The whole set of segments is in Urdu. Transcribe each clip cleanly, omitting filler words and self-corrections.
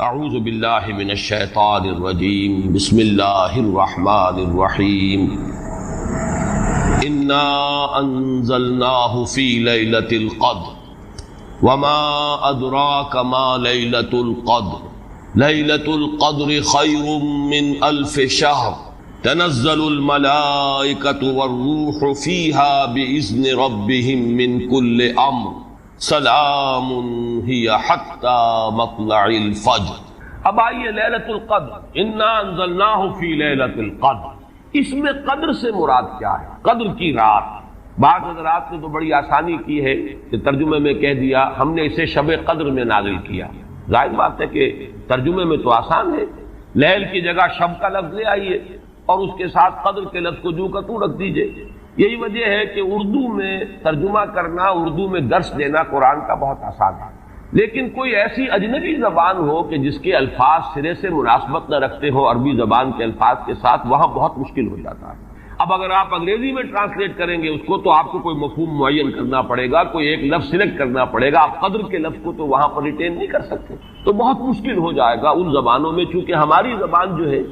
اعوذ باللہ من الشیطان الرجیم بسم اللہ الرحمن الرحیم انا انزلناہ فی لیلۃ القدر وما ادراک ما لیلۃ القدر لیلۃ القدر خیر من الف شہر تنزل الملائکۃ والروح فیہا باذن ربہم من کل امر سلام ہی حتی مطلع الفجر۔ اب آئیے لیلۃ القدر، انا انزلناہ فی لیلۃ القدر، اس میں قدر سے مراد کیا ہے؟ قدر کی رات۔ بعض حضرات نے تو بڑی آسانی کی ہے کہ ترجمے میں کہہ دیا ہم نے اسے شب قدر میں نازل کیا۔ ظاہر بات ہے کہ ترجمے میں تو آسان ہے، لیل کی جگہ شب کا لفظ لے آئیے اور اس کے ساتھ قدر کے لفظ کو جو کا تو رکھ دیجئے۔ یہی وجہ ہے کہ اردو میں ترجمہ کرنا، اردو میں درس دینا قرآن کا بہت آسان ہے، لیکن کوئی ایسی اجنبی زبان ہو کہ جس کے الفاظ سرے سے مناسبت نہ رکھتے ہو عربی زبان کے الفاظ کے ساتھ، وہاں بہت مشکل ہو جاتا ہے۔ اب اگر آپ انگریزی میں ٹرانسلیٹ کریں گے اس کو تو آپ کو کوئی مفہوم معین کرنا پڑے گا، کوئی ایک لفظ سلیکٹ کرنا پڑے گا۔ آپ قدر کے لفظ کو تو وہاں پر ریٹین نہیں کر سکتے، تو بہت مشکل ہو جائے گا ان زبانوں میں، چونکہ ہماری زبان جو ہے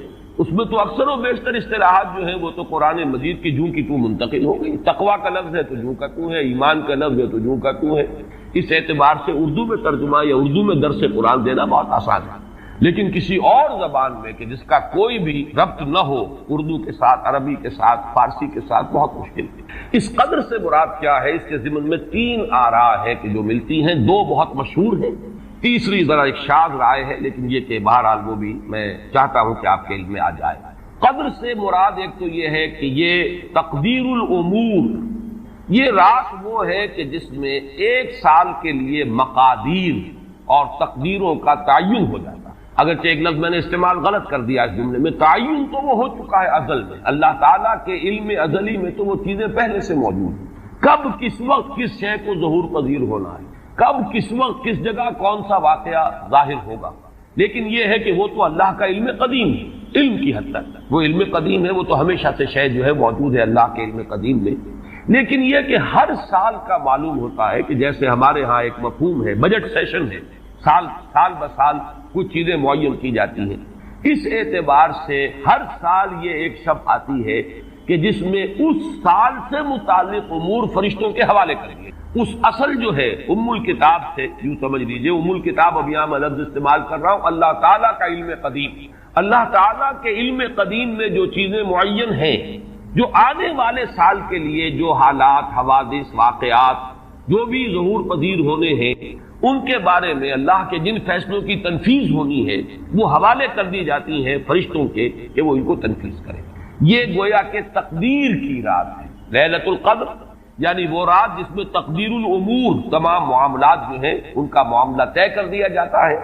اس میں تو اکثر و بیشتر اصطلاحات جو ہیں وہ تو قرآن مجید کی جوں کی تو منتقل ہو گئی۔ تقویٰ کا لفظ ہے تو جوں کا تو ہے، ایمان کا لفظ ہے تو جوں کا تو ہے۔ اس اعتبار سے اردو میں ترجمہ یا اردو میں درس قرآن دینا بہت آسان ہے، لیکن کسی اور زبان میں کہ جس کا کوئی بھی ربط نہ ہو اردو کے ساتھ، عربی کے ساتھ، فارسی کے ساتھ، بہت مشکل ہے۔ اس قدر سے مراد کیا ہے؟ اس کے ضمن میں تین آراء ہے کہ جو ملتی ہیں، دو بہت مشہور ہیں، تیسری ذرا ایک شاذ رائے ہے، لیکن یہ کہ بہرحال وہ بھی میں چاہتا ہوں کہ آپ کے علم میں آ جائے۔ قدر سے مراد ایک تو یہ ہے کہ یہ تقدیر الامور، یہ رات وہ ہے کہ جس میں ایک سال کے لیے مقادیر اور تقدیروں کا تعین ہو جاتا ہے۔ اگرچہ ایک لفظ میں نے استعمال غلط کر دیا اس جملے میں، تعین تو وہ ہو چکا ہے ازل میں، اللہ تعالیٰ کے علم ازلی میں تو وہ چیزیں پہلے سے موجود ہیں۔ کب کس وقت کس شے کو ظہور پذیر ہونا ہے، کب کس وقت کس جگہ کون سا واقعہ ظاہر ہوگا، لیکن یہ ہے کہ وہ تو اللہ کا علم قدیم ہے، علم کی حد تک وہ علم قدیم ہے، وہ تو ہمیشہ سے شے جو ہے موجود ہے اللہ کے علم قدیم میں۔ لیکن یہ کہ ہر سال کا معلوم ہوتا ہے کہ جیسے ہمارے ہاں ایک مفہوم ہے بجٹ سیشن ہے، سال بہ سال کچھ چیزیں معین کی جاتی ہیں، اس اعتبار سے ہر سال یہ ایک شب آتی ہے کہ جس میں اس سال سے متعلق امور فرشتوں کے حوالے کریں گے۔ اس اصل جو ہے ام الکتاب سے یوں سمجھ لیجئے، ام الکتاب اب یہاں میں لفظ استعمال کر رہا ہوں، اللہ تعالیٰ کا علم قدیم، اللہ تعالیٰ کے علم قدیم میں جو چیزیں معین ہیں، جو آنے والے سال کے لیے جو حالات، حوادث، واقعات جو بھی ظہور پذیر ہونے ہیں، ان کے بارے میں اللہ کے جن فیصلوں کی تنفیذ ہونی ہے وہ حوالے کر دی جاتی ہیں فرشتوں کے کہ وہ ان کو تنفیذ کریں۔ یہ گویا کہ تقدیر کی رات ہے لیلۃ القدر، یعنی وہ رات جس میں تقدیر الامور، تمام معاملات جو ہیں ان کا معاملہ طے کر دیا جاتا ہے،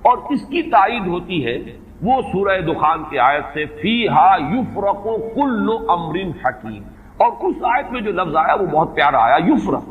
اور اس کی تائید ہوتی ہے وہ سورہ دخان کی آیت سے فیہا یفرق کل امر حکیم، اور اس آیت میں جو لفظ آیا وہ بہت پیارا آیا، یفرق،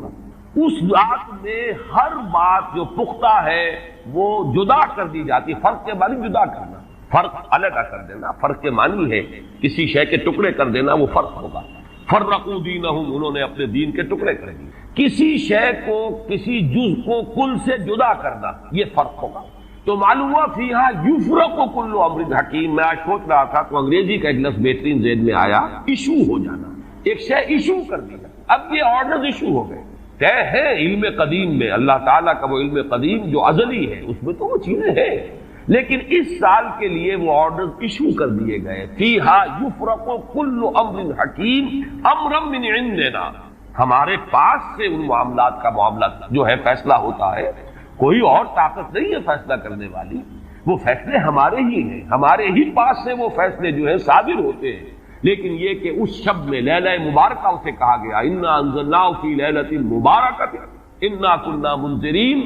اس رات میں ہر بات جو پختہ ہے وہ جدا کر دی جاتی، فرق کے معنی جدا کرنا، فرق علیحدہ کر دینا، فرق کے معنی ہے کسی شے کے ٹکڑے کر دینا، وہ فرق ہوگا۔ فرقوا دینہم، انہوں نے اپنے دین کے ٹکڑے کر دیے، کسی شے کو، کسی جز کو کل سے جدا کرنا، یہ فرق ہوگا۔ تو معلوم ہوا فیہا یفرق کل امر حکیم۔ میں آج سوچ رہا تھا تو انگریزی کا ایک لفظ بہترین ذہن میں آیا، ایشو ہو جانا، ایک شے ایشو کر دیا، اب یہ آرڈرز ایشو ہو گئے، طے ہے علم قدیم میں، اللہ تعالیٰ کا وہ علم قدیم جو ازلی ہے اس میں تو وہ چیزیں ہیں، لیکن اس سال کے لیے وہ آرڈرز ایشو کر دیے گئے، فیہا یفرق کل امر حکیم امرا من عندنا، ہمارے پاس سے ان معاملات کا معاملہ جو ہے فیصلہ ہوتا ہے، کوئی اور طاقت نہیں ہے فیصلہ کرنے والی، وہ فیصلے ہمارے ہی ہیں، ہمارے ہی پاس سے وہ فیصلے جو ہیں صادر ہوتے ہیں۔ لیکن یہ کہ اس شب میں لیلہ مبارکہ اسے کہا گیا، انا انزلناہ فی لیلۃ مبارکۃ انا کنا منذرین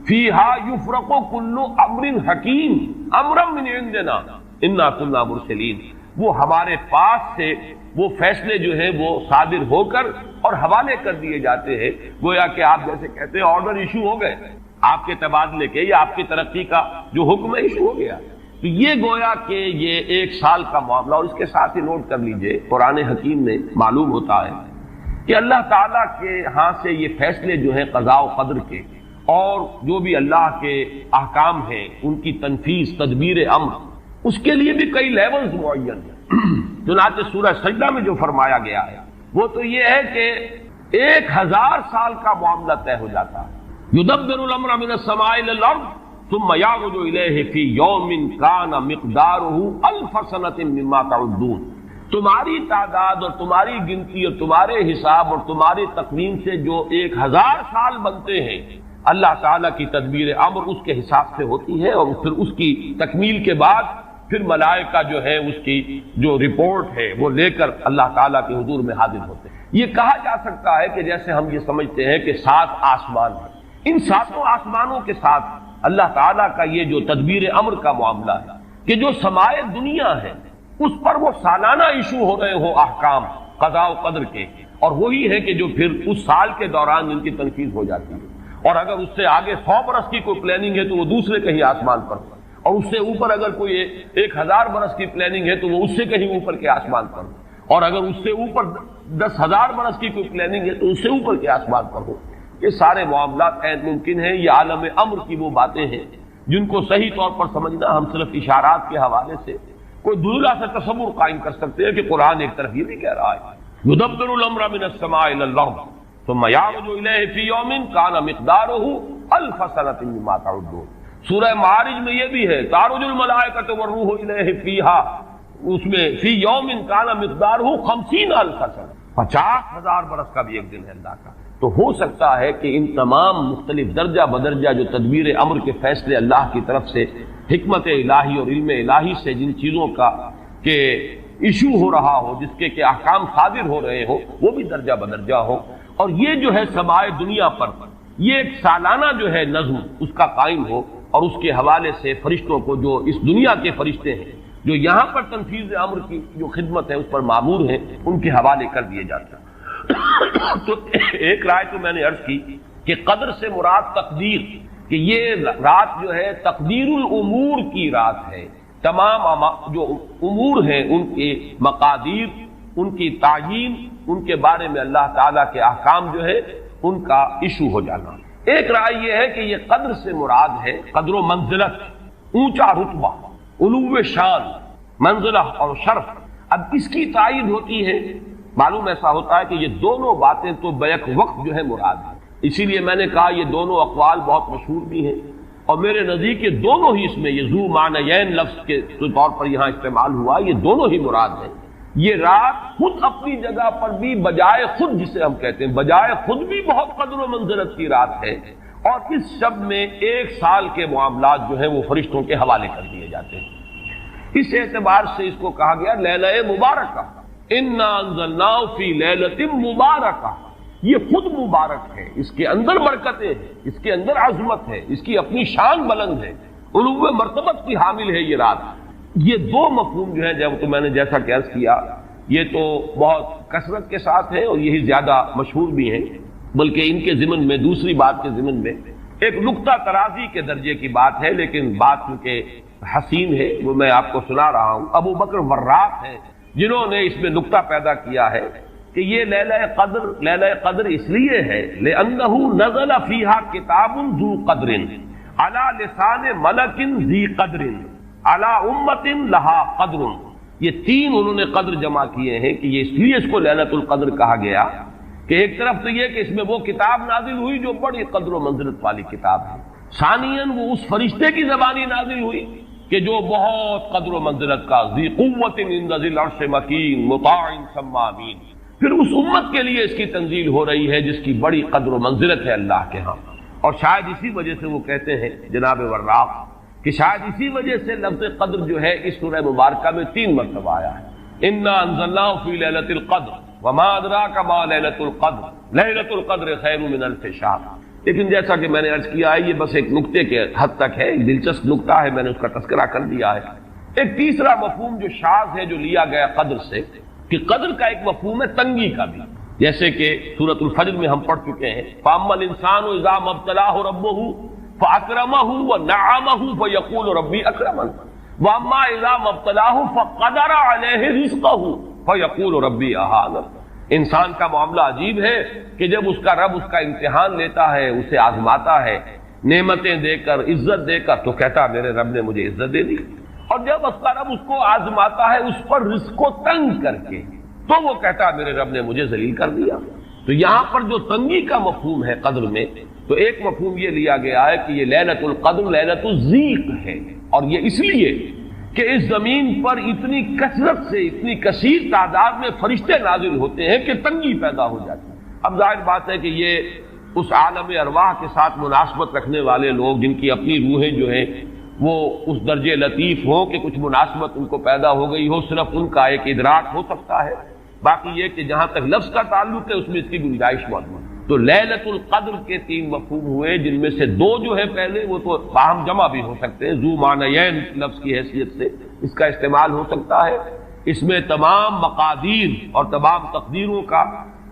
فیہا یفرق کل امر حکیم امرا من عندنا انا کنا مرسلین، وہ ہمارے پاس سے وہ فیصلے جو ہیں وہ صادر ہو کر اور حوالے کر دیے جاتے ہیں، گویا کہ آپ جیسے کہتے ہیں آرڈر ایشو ہو گئے، آپ کے تبادلے کے یا آپ کی ترقی کا جو حکم ہے ایشو ہو گیا۔ تو یہ گویا کہ یہ ایک سال کا معاملہ، اور اس کے ساتھ ہی نوٹ کر لیجئے قرآن حکیم میں معلوم ہوتا ہے کہ اللہ تعالیٰ کے ہاں سے یہ فیصلے جو ہیں قضاء و قدر کے، اور جو بھی اللہ کے احکام ہیں ان کی تنفیذ، تدبیر امر، اس کے لیے بھی کئی لیولز معین ہیں۔ چنانچہ سورہ سجدہ میں جو فرمایا گیا ہے وہ تو یہ ہے کہ 1000 سال کا معاملہ طے ہو جاتا ہے۔ یدبر الامر من السماء الى الارض ثم يعرج الیہ فی یوم کان مقدارہ 1000 سنۃ مما تعدون۔ تمہاری تعداد اور تمہاری گنتی اور تمہارے حساب اور تمہاری تقویم سے جو 1000 سال بنتے ہیں، اللہ تعالیٰ کی تدبیر امر اس کے حساب سے ہوتی ہے، اور پھر اس کی تکمیل کے بعد پھر ملائکہ جو ہے اس کی جو رپورٹ ہے وہ لے کر اللہ تعالیٰ کے حضور میں حاضر ہوتے ہیں۔ یہ کہا جا سکتا ہے کہ جیسے ہم یہ سمجھتے ہیں کہ 7 آسمان ہیں، ان 7 آسمانوں کے ساتھ اللہ تعالیٰ کا یہ جو تدبیر امر کا معاملہ ہے کہ جو سمائے دنیا ہے اس پر وہ سالانہ ایشو ہو رہے ہو احکام قضاء و قدر کے، اور وہی ہے کہ جو پھر اس سال کے دوران ان کی تنفیذ ہو جاتی ہے، اور اگر اس سے آگے 100 برس کی کوئی پلاننگ ہے تو وہ دوسرے کہیں آسمان پر، اور اس سے اوپر اگر کوئی 1000 برس کی پلاننگ ہے تو وہ اس سے کہیں اوپر کے آسمان پر، اور اگر اس سے اوپر 10,000 برس کی کوئی پلاننگ ہے تو اس سے اوپر کے آسمان پر ہو۔ یہ سارے معاملات عین ممکن ہیں۔ یہ عالم امر کی وہ باتیں ہیں جن کو صحیح طور پر سمجھنا ہم صرف اشارات کے حوالے سے کوئی دھندلا سے تصور قائم کر سکتے ہیں کہ قرآن ایک طرف یہ بھی کہہ رہا ہے یدبر الامر من السماء الى الارض ثم يعرج الیہ فی یوم کان مقدارہ 1000 سنۃ مما تعدون۔ سورہ معارج میں یہ بھی ہے تعرج الملائکۃ والروح الیہ فیہا، اس میں فی یوم کان مقدارہ 50,000 سنہ، 50,000 برس کا بھی ایک دن ہے اللہ کا۔ تو ہو سکتا ہے کہ ان تمام مختلف درجہ بدرجہ جو تدبیر امر کے فیصلے اللہ کی طرف سے حکمت الہی اور علم الہی سے جن چیزوں کا کہ ایشو ہو رہا ہو، جس کے کہ احکام صادر ہو رہے ہو، وہ بھی درجہ بدرجہ ہو، اور یہ جو ہے سمائے دنیا پر یہ ایک سالانہ جو ہے نظم اس کا قائم ہو، اور اس کے حوالے سے فرشتوں کو جو اس دنیا کے فرشتے ہیں جو یہاں پر تنفیذ امر کی جو خدمت ہے اس پر مامور ہیں، ان کے حوالے کر دیے جاتے ہیں۔ تو ایک رائے تو میں نے عرض کی کہ قدر سے مراد تقدیر، کہ یہ رات جو ہے تقدیر الامور کی رات ہے، تمام جو امور ہیں ان کے مقادیر، ان کی تعیین، ان کے بارے میں اللہ تعالیٰ کے احکام جو ہے ان کا ایشو ہو جانا۔ ایک رائے یہ ہے کہ یہ قدر سے مراد ہے قدر و منزلت، اونچا رتبہ، علو شان، منزلہ اور شرف۔ اب اس کی تائید ہوتی ہے، معلوم ایسا ہوتا ہے کہ یہ دونوں باتیں تو بیک وقت جو ہے مراد ہے، اسی لیے میں نے کہا یہ دونوں اقوال بہت مشہور بھی ہیں، اور میرے نزدیک یہ دونوں ہی اس میں یہ ذو معنیین لفظ کے طور پر یہاں استعمال ہوا، یہ دونوں ہی مراد ہیں۔ یہ رات خود اپنی جگہ پر بھی بجائے خود، جسے ہم کہتے ہیں بجائے خود بھی بہت قدر و منزلت کی رات ہے، اور اس شب میں 1 سال کے معاملات جو ہیں وہ فرشتوں کے حوالے کر دیے جاتے ہیں۔ اس اعتبار سے اس کو کہا گیا لیلہ مبارکہ، انا انزلناہ فی لیلۃ مبارکہ، یہ خود مبارک ہے، اس کے اندر برکتیں ہیں، اس کے اندر عظمت ہے، اس کی اپنی شان بلند ہے، علو مرتبت کی حامل ہے یہ رات۔ یہ دو مفہوم جو ہیں جب تو میں نے جیسا کہ عرض کیا یہ تو بہت کثرت کے ساتھ ہے اور یہی زیادہ مشہور بھی ہیں، بلکہ ان کے ضمن میں دوسری بات کے ضمن میں ایک نقطہ ترازی کے درجے کی بات ہے، لیکن بات چونکہ حسین ہے وہ میں آپ کو سنا رہا ہوں۔ ابو بکر وراق ہیں جنہوں نے اس میں نقطہ پیدا کیا ہے کہ یہ لیلہ قدر اس لیے ہے لأنہ نزل فیہا کتاب ذو قدر علی لسان ملک ذی قدر علی امت لہا قدر۔ یہ 3 انہوں نے قدر جمع کیے ہیں کہ یہ اس لیے اس کو لیلۃ القدر کہا گیا کہ ایک طرف تو یہ کہ اس میں وہ کتاب نازل ہوئی جو بڑی قدر و منزلت والی کتاب ہے، ثانیاً وہ اس فرشتے کی زبانی نازل ہوئی کہ جو بہت قدر و منزلت کا ذی قوت عند ذی العرش مکین مطاع ثم امین، پھر اس امت کے لیے اس کی تنزیل ہو رہی ہے جس کی بڑی قدر و منزلت ہے اللہ کے ہاں۔ اور شاید اسی وجہ سے وہ کہتے ہیں جناب وراق کہ شاید اسی وجہ سے لفظ قدر جو ہے اس سورہ مبارکہ میں 3 مرتبہ آیا ہے، انا انزلناہ فی لیلۃ القدر وما ادراک ما لیلۃ القدر لیلۃ القدر خیر من الف شہر۔ لیکن جیسا کہ میں نے عرض کیا ہے یہ بس ایک نقطے کے حد تک ہے، ایک دلچسپ نقطہ ہے، میں نے اس کا تذکرہ کر دیا ہے۔ ایک تیسرا مفہوم جو شاذ ہے جو لیا گیا قدر سے، کہ قدر کا ایک مفہوم ہے تنگی کا بھی، جیسے کہ سورۃ الفجر میں ہم پڑھ چکے ہیں فَأَمَّا الْإِنسَانُ إِذَا مَا ابْتَلَاهُ رَبُّهُ فَأَكْرَمَهُ وَنَعَّمَهُ فَيَقُولُ رَبِّي أَكْرَمَنِ وَأَمَّا إِذَا مَا ابْتَلَاهُ فَقَدَرَ عَلَيْهِ رِزْقَهُ فَيَقُولُ رَبِّي أَهَانَنِ۔ انسان کا معاملہ عجیب ہے کہ جب اس کا رب اس کا امتحان لیتا ہے، اسے آزماتا ہے نعمتیں دے کر، عزت دے کر، تو کہتا میرے رب نے مجھے عزت دے دی، اور جب اس کا رب اس کو آزماتا ہے اس پر رزق کو تنگ کر کے، تو وہ کہتا میرے رب نے مجھے ذلیل کر دیا۔ تو یہاں پر جو تنگی کا مفہوم ہے قدر میں، تو ایک مفہوم یہ لیا گیا ہے کہ یہ لیلۃ القدر لیلۃ الضیق ہے، اور یہ اس لیے کہ اس زمین پر اتنی کثرت سے، اتنی کثیر تعداد میں فرشتے نازل ہوتے ہیں کہ تنگی پیدا ہو جاتی ہے۔ اب ظاہر بات ہے کہ یہ اس عالم ارواح کے ساتھ مناسبت رکھنے والے لوگ جن کی اپنی روحیں جو ہیں وہ اس درجے لطیف ہوں کہ کچھ مناسبت ان کو پیدا ہو گئی ہو، صرف ان کا ایک ادراک ہو سکتا ہے، باقی یہ کہ جہاں تک لفظ کا تعلق ہے اس میں اس کی گنجائش موجود ہے۔ تو لیلۃ القدر کے 3 مفہوم ہوئے، جن میں سے 2 جو ہے پہلے وہ تو باہم جمع بھی ہو سکتے ہیں، ذو معنیین لفظ کی حیثیت سے اس کا استعمال ہو سکتا ہے۔ اس میں تمام مقادیر اور تمام تقدیروں کا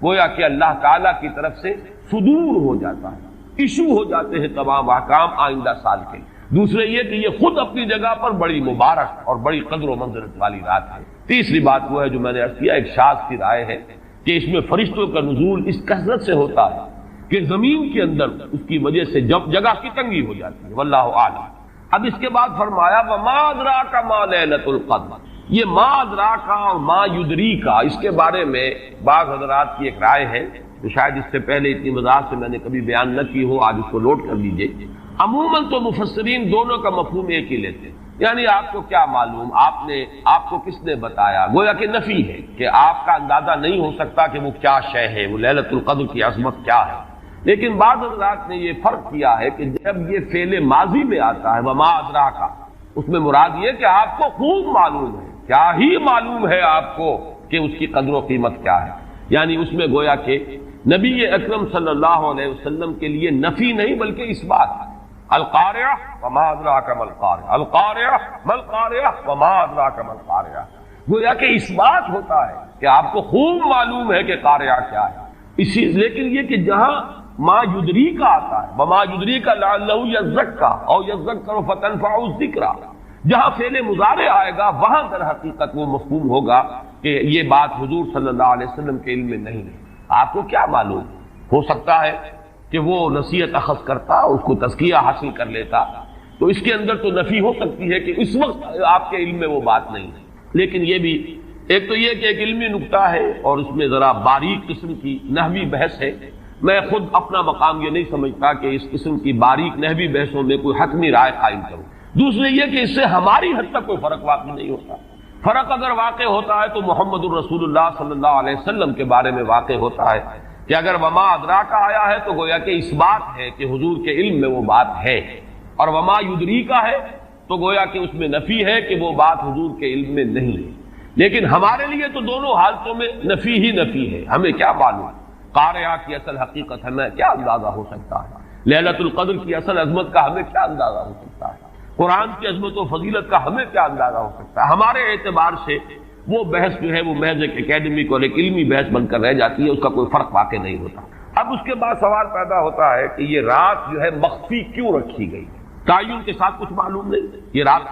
گویا کہ اللہ تعالیٰ کی طرف سے صدور ہو جاتا ہے، ایشو ہو جاتے ہیں تمام احکام آئندہ سال کے۔ دوسرے یہ کہ یہ خود اپنی جگہ پر بڑی مبارک اور بڑی قدر و منزلت والی رات ہے۔ تیسری بات وہ ہے جو میں نے عرض کیا، ایک شاذ کی رائے ہے کہ اس میں فرشتوں کا نزول اس کثرت سے ہوتا ہے کہ زمین کے اندر اس کی وجہ سے جگہ کی تنگی ہو جاتی ہے، واللہ اعلم۔ اب اس کے بعد فرمایا وما ادراک ما لیلۃ القدر، یہ ما ادراک اور ما یدریک، اس کے بارے میں بعض حضرات کی ایک رائے ہے جو شاید اس سے پہلے اتنی وضاحت سے میں نے کبھی بیان نہ کی ہو، آج اس کو نوٹ کر لیجئے۔ عموماً تو مفسرین دونوں کا مفہوم ایک ہی لیتے ہیں، یعنی آپ کو کیا معلوم، آپ کو کس نے بتایا، گویا کہ نفی ہے کہ آپ کا اندازہ نہیں ہو سکتا کہ وہ کیا شے ہے، وہ لیلۃ القدر کی عظمت کیا ہے۔ لیکن بعض حضرات نے یہ فرق کیا ہے کہ جب یہ فعل ماضی میں آتا ہے وما ادراکا، اس میں مراد یہ کہ آپ کو خوب معلوم ہے، کیا ہی معلوم ہے آپ کو کہ اس کی قدر و قیمت کیا ہے، یعنی اس میں گویا کہ نبی اکرم صلی اللہ علیہ وسلم کے لیے نفی نہیں بلکہ اس بات ہے۔ القارعہ وما ادراک ما القارعہ، القارعہ ما القارعہ وما ادراک ما القارعہ، گویا کہ اس بات ہوتا ہے کہ آپ کو خوب معلوم ہے کہ قارعہ کیا ہے۔ اسی لیکن یہ کہ جہاں ما یدریک آتا ہے وما یدریک لعلہ یزکا او یذکر فتنفع الذکری، جہاں فعل مضارع آئے گا وہاں در حقیقت وہ مفہوم ہوگا کہ یہ بات حضور صلی اللہ علیہ وسلم کے علم میں نہیں ہے۔ آپ کو کیا معلوم، ہو سکتا ہے کہ وہ نصیحت اخذ کرتا، اس کو تزکیہ حاصل کر لیتا، تو اس کے اندر تو نفی ہو سکتی ہے کہ اس وقت آپ کے علم میں وہ بات نہیں ہے۔ لیکن یہ بھی ایک تو یہ کہ ایک علمی نکتہ ہے اور اس میں ذرا باریک قسم کی نحوی بحث ہے، میں خود اپنا مقام یہ نہیں سمجھتا کہ اس قسم کی باریک نحوی بحثوں میں کوئی حتمی رائے قائم کروں۔ دوسرے یہ کہ اس سے ہماری حد تک کوئی فرق واقع نہیں ہوتا، فرق اگر واقع ہوتا ہے تو محمد الرسول اللہ صلی اللہ علیہ وسلم کے بارے میں واقع ہوتا ہے کہ اگر وما ادراک آیا ہے تو گویا کہ اس بات ہے کہ حضور کے علم میں وہ بات ہے، اور وما یدریکا ہے تو گویا کہ اس میں نفی ہے کہ وہ بات حضور کے علم میں نہیں ہے۔ لیکن ہمارے لیے تو دونوں حالتوں میں نفی ہی نفی ہے، ہمیں کیا معلوم قارعہ کی اصل حقیقت ہمیں کیا اندازہ ہو سکتا ہے، لیلۃ القدر کی اصل عظمت کا ہمیں کیا اندازہ ہو سکتا ہے، قرآن کی عظمت و فضیلت کا ہمیں کیا اندازہ ہو سکتا ہے۔ ہمارے اعتبار سے وہ بحث جو ہے وہ محض ایک اکیڈمک اور ایک علمی بحث بن کر رہ جاتی ہے، اس کا کوئی فرق واقع نہیں ہوتا۔ اب اس کے بعد سوال پیدا ہوتا ہے کہ یہ رات جو ہے مخفی کیوں رکھی گئی، تعین کے ساتھ کچھ معلوم نہیں، یہ رات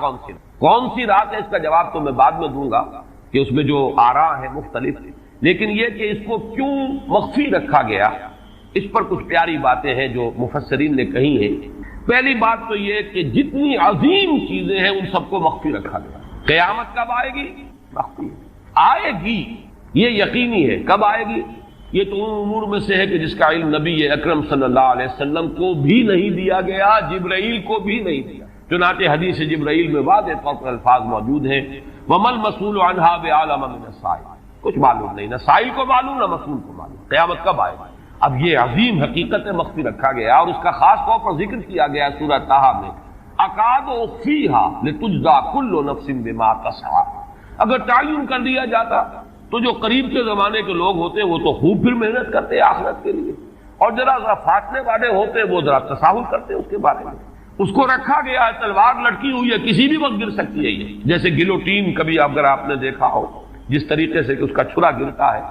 کون سی رات ہے، اس کا جواب تو میں بعد میں دوں گا کہ اس میں جو آراء ہیں مختلف، لیکن یہ کہ اس کو کیوں مخفی رکھا گیا اس پر کچھ پیاری باتیں ہیں جو مفسرین نے کہی ہیں۔ پہلی بات تو یہ کہ جتنی عظیم چیزیں ہیں ان سب کو مخفی رکھا گیا۔ قیامت کب آئے گی؟ مخفی آئے گی، یہ یقینی ہے۔ کب آئے گی؟ یہ تو ان امور میں سے ہے کہ جس کا علم نبی اکرم صلی اللہ علیہ وسلم کو بھی نہیں دیا گیا، جبرائیل کو بھی نہیں دیا، چنانچہ حدیث جبرائیل میں واضح طور پر الفاظ موجود ہیں وَمَا الْمَسْئُولُ عَنْهَا بِأَعْلَمَ مِنَ السَّائِلِ، کچھ معلوم نہیں، نہ سائل کو معلوم نہ مسئول کو معلوم قیامت کب آئے گا۔ اب یہ عظیم حقیقت مخفی رکھا گیا اور اس کا خاص طور پر ذکر کیا گیا سورہ طٰہٰ میں، اکاد اخفیھا لتجزی کل نفس بما تسعی۔ اگر تعین کر دیا جاتا تو جو قریب کے زمانے کے لوگ ہوتے وہ تو خوب پھر محنت کرتے آخرت کے لیے، اور ذرا فاصلے والے ہوتے وہ ذرا تساہل کرتے اس کے بارے میں۔ اس کو رکھا گیا ہے، تلوار لٹکی ہوئی ہے، کسی بھی وقت گر سکتی ہے، یہ جیسے گلوٹین کبھی اگر آپ نے دیکھا ہو جس طریقے سے کہ اس کا چھرا گرتا ہے،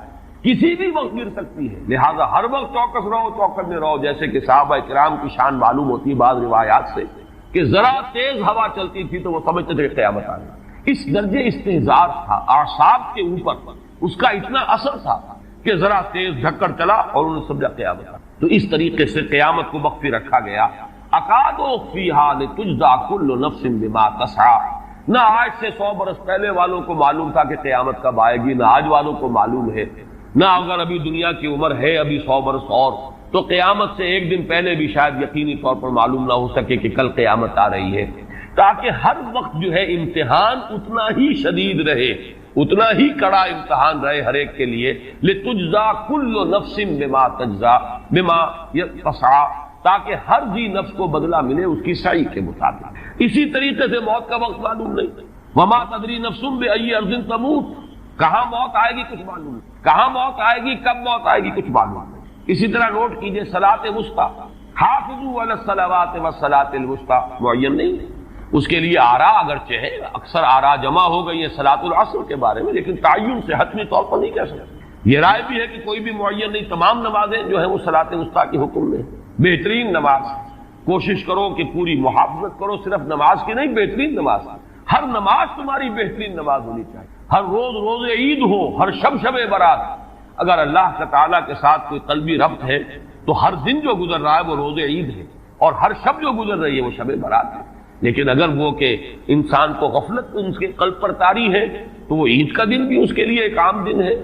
کسی بھی وقت گر سکتی ہے، لہذا ہر وقت چوکس رہو، چوکس میں رہو، جیسے کہ صحابہ کرام کی شان معلوم ہوتی ہے بعض روایات سے کہ ذرا تیز ہوا چلتی تھی تو وہ سمجھتے تھے کہ قیامت آ گئی۔ اس درجے استحضار تھا اعصاب کے اوپر، اس کا اتنا اثر تھا کہ ذرا تیز دھکڑ چلا اور انہوں نے سمجھا قیامت. تو اس طریقے سے قیامت کو مخفی رکھا گیا. اکاد اخفیھا لتجزا کل نفس بما تسعی. نہ آج سے 100 برس پہلے والوں کو معلوم تھا کہ قیامت کب آئے گی، نہ آج والوں کو معلوم ہے. نہ اگر ابھی دنیا کی عمر ہے ابھی 100 برس اور، تو قیامت سے ایک دن پہلے بھی شاید یقینی طور پر معلوم نہ ہو سکے کہ کل قیامت آ رہی ہے. تاکہ ہر وقت جو ہے امتحان اتنا ہی شدید رہے، اتنا ہی کڑا امتحان رہے ہر ایک کے لیے. لتجزا کل نفس بما تجزا بما تسعی، تاکہ ہر ذی نفس کو بدلہ ملے اس کی سعی کے مطابق. اسی طریقے سے موت کا وقت معلوم نہیں. وما تدری نفس بأی ارض تموت. کہاں موت آئے گی کچھ معلوم نہیں، کہاں موت آئے گی، کب موت آئے گی کچھ معلوم نہیں. اسی طرح نوٹ کیجئے صلاۃ وسطیٰ، حافظوا علی الصلوات والصلاۃ الوسطیٰ معین نہیں. اس کے لیے آراء اگرچہ ہے، اکثر آراء جمع ہو گئی ہیں صلاۃ العصر کے بارے میں، لیکن تعین سے حتمی طور پر نہیں کہہ سکتے. یہ رائے بھی ہے کہ کوئی بھی معین نہیں، تمام نمازیں جو ہیں وہ صلاۃ وسطیٰ کے حکم میں. بہترین نماز کوشش کرو کہ پوری محافظت کرو، صرف نماز کی نہیں، بہترین نماز. ہر نماز تمہاری بہترین نماز ہونی چاہیے. ہر روز روز عید ہو، ہر شب برات. اگر اللہ تعالیٰ کے ساتھ کوئی قلبی ربط ہے تو ہر دن جو گزر رہا ہے وہ روز عید ہے، اور ہر شب جو گزر رہی ہے وہ شب برات ہے. لیکن اگر وہ کہ انسان کو غفلت اس کے قلب پر طاری ہے تو وہ عید کا دن بھی اس کے لیے ایک عام دن ہے،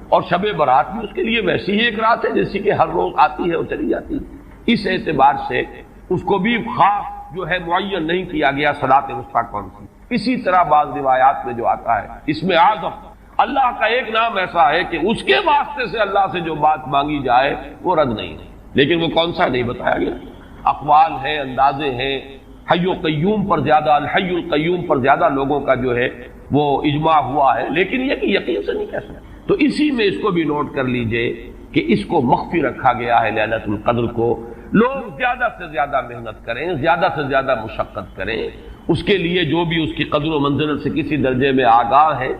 اور شب برات بھی اس کے لیے ویسی ہی ایک رات ہے جیسی کہ ہر روز آتی ہے اور چلی جاتی ہے. اس اعتبار سے اس کو بھی خاص جو ہے معین نہیں کیا گیا صلاۃ وسطیٰ کون سی. اسی طرح بعض روایات میں جو آتا ہے اس میں اعظم اللہ کا ایک نام ایسا ہے کہ اس کے واسطے سے اللہ سے جو بات مانگی جائے وہ رد نہیں ہے، لیکن وہ کون سا نہیں بتایا گیا. اقوال ہیں، اندازے ہیں. حی و قیوم پر زیادہ، الحی القیوم پر زیادہ لوگوں کا جو ہے وہ اجماع ہوا ہے، لیکن یہ کہ یقین سے نہیں کہہ سکتے. تو اسی میں اس کو بھی نوٹ کر لیجئے کہ اس کو مخفی رکھا گیا ہے لیلۃ القدر کو. لوگ زیادہ سے زیادہ محنت کریں، زیادہ سے زیادہ مشقت کریں. اس کے لیے جو بھی اس کی قدر و منزلت سے کسی درجے میں آگاہ ہے،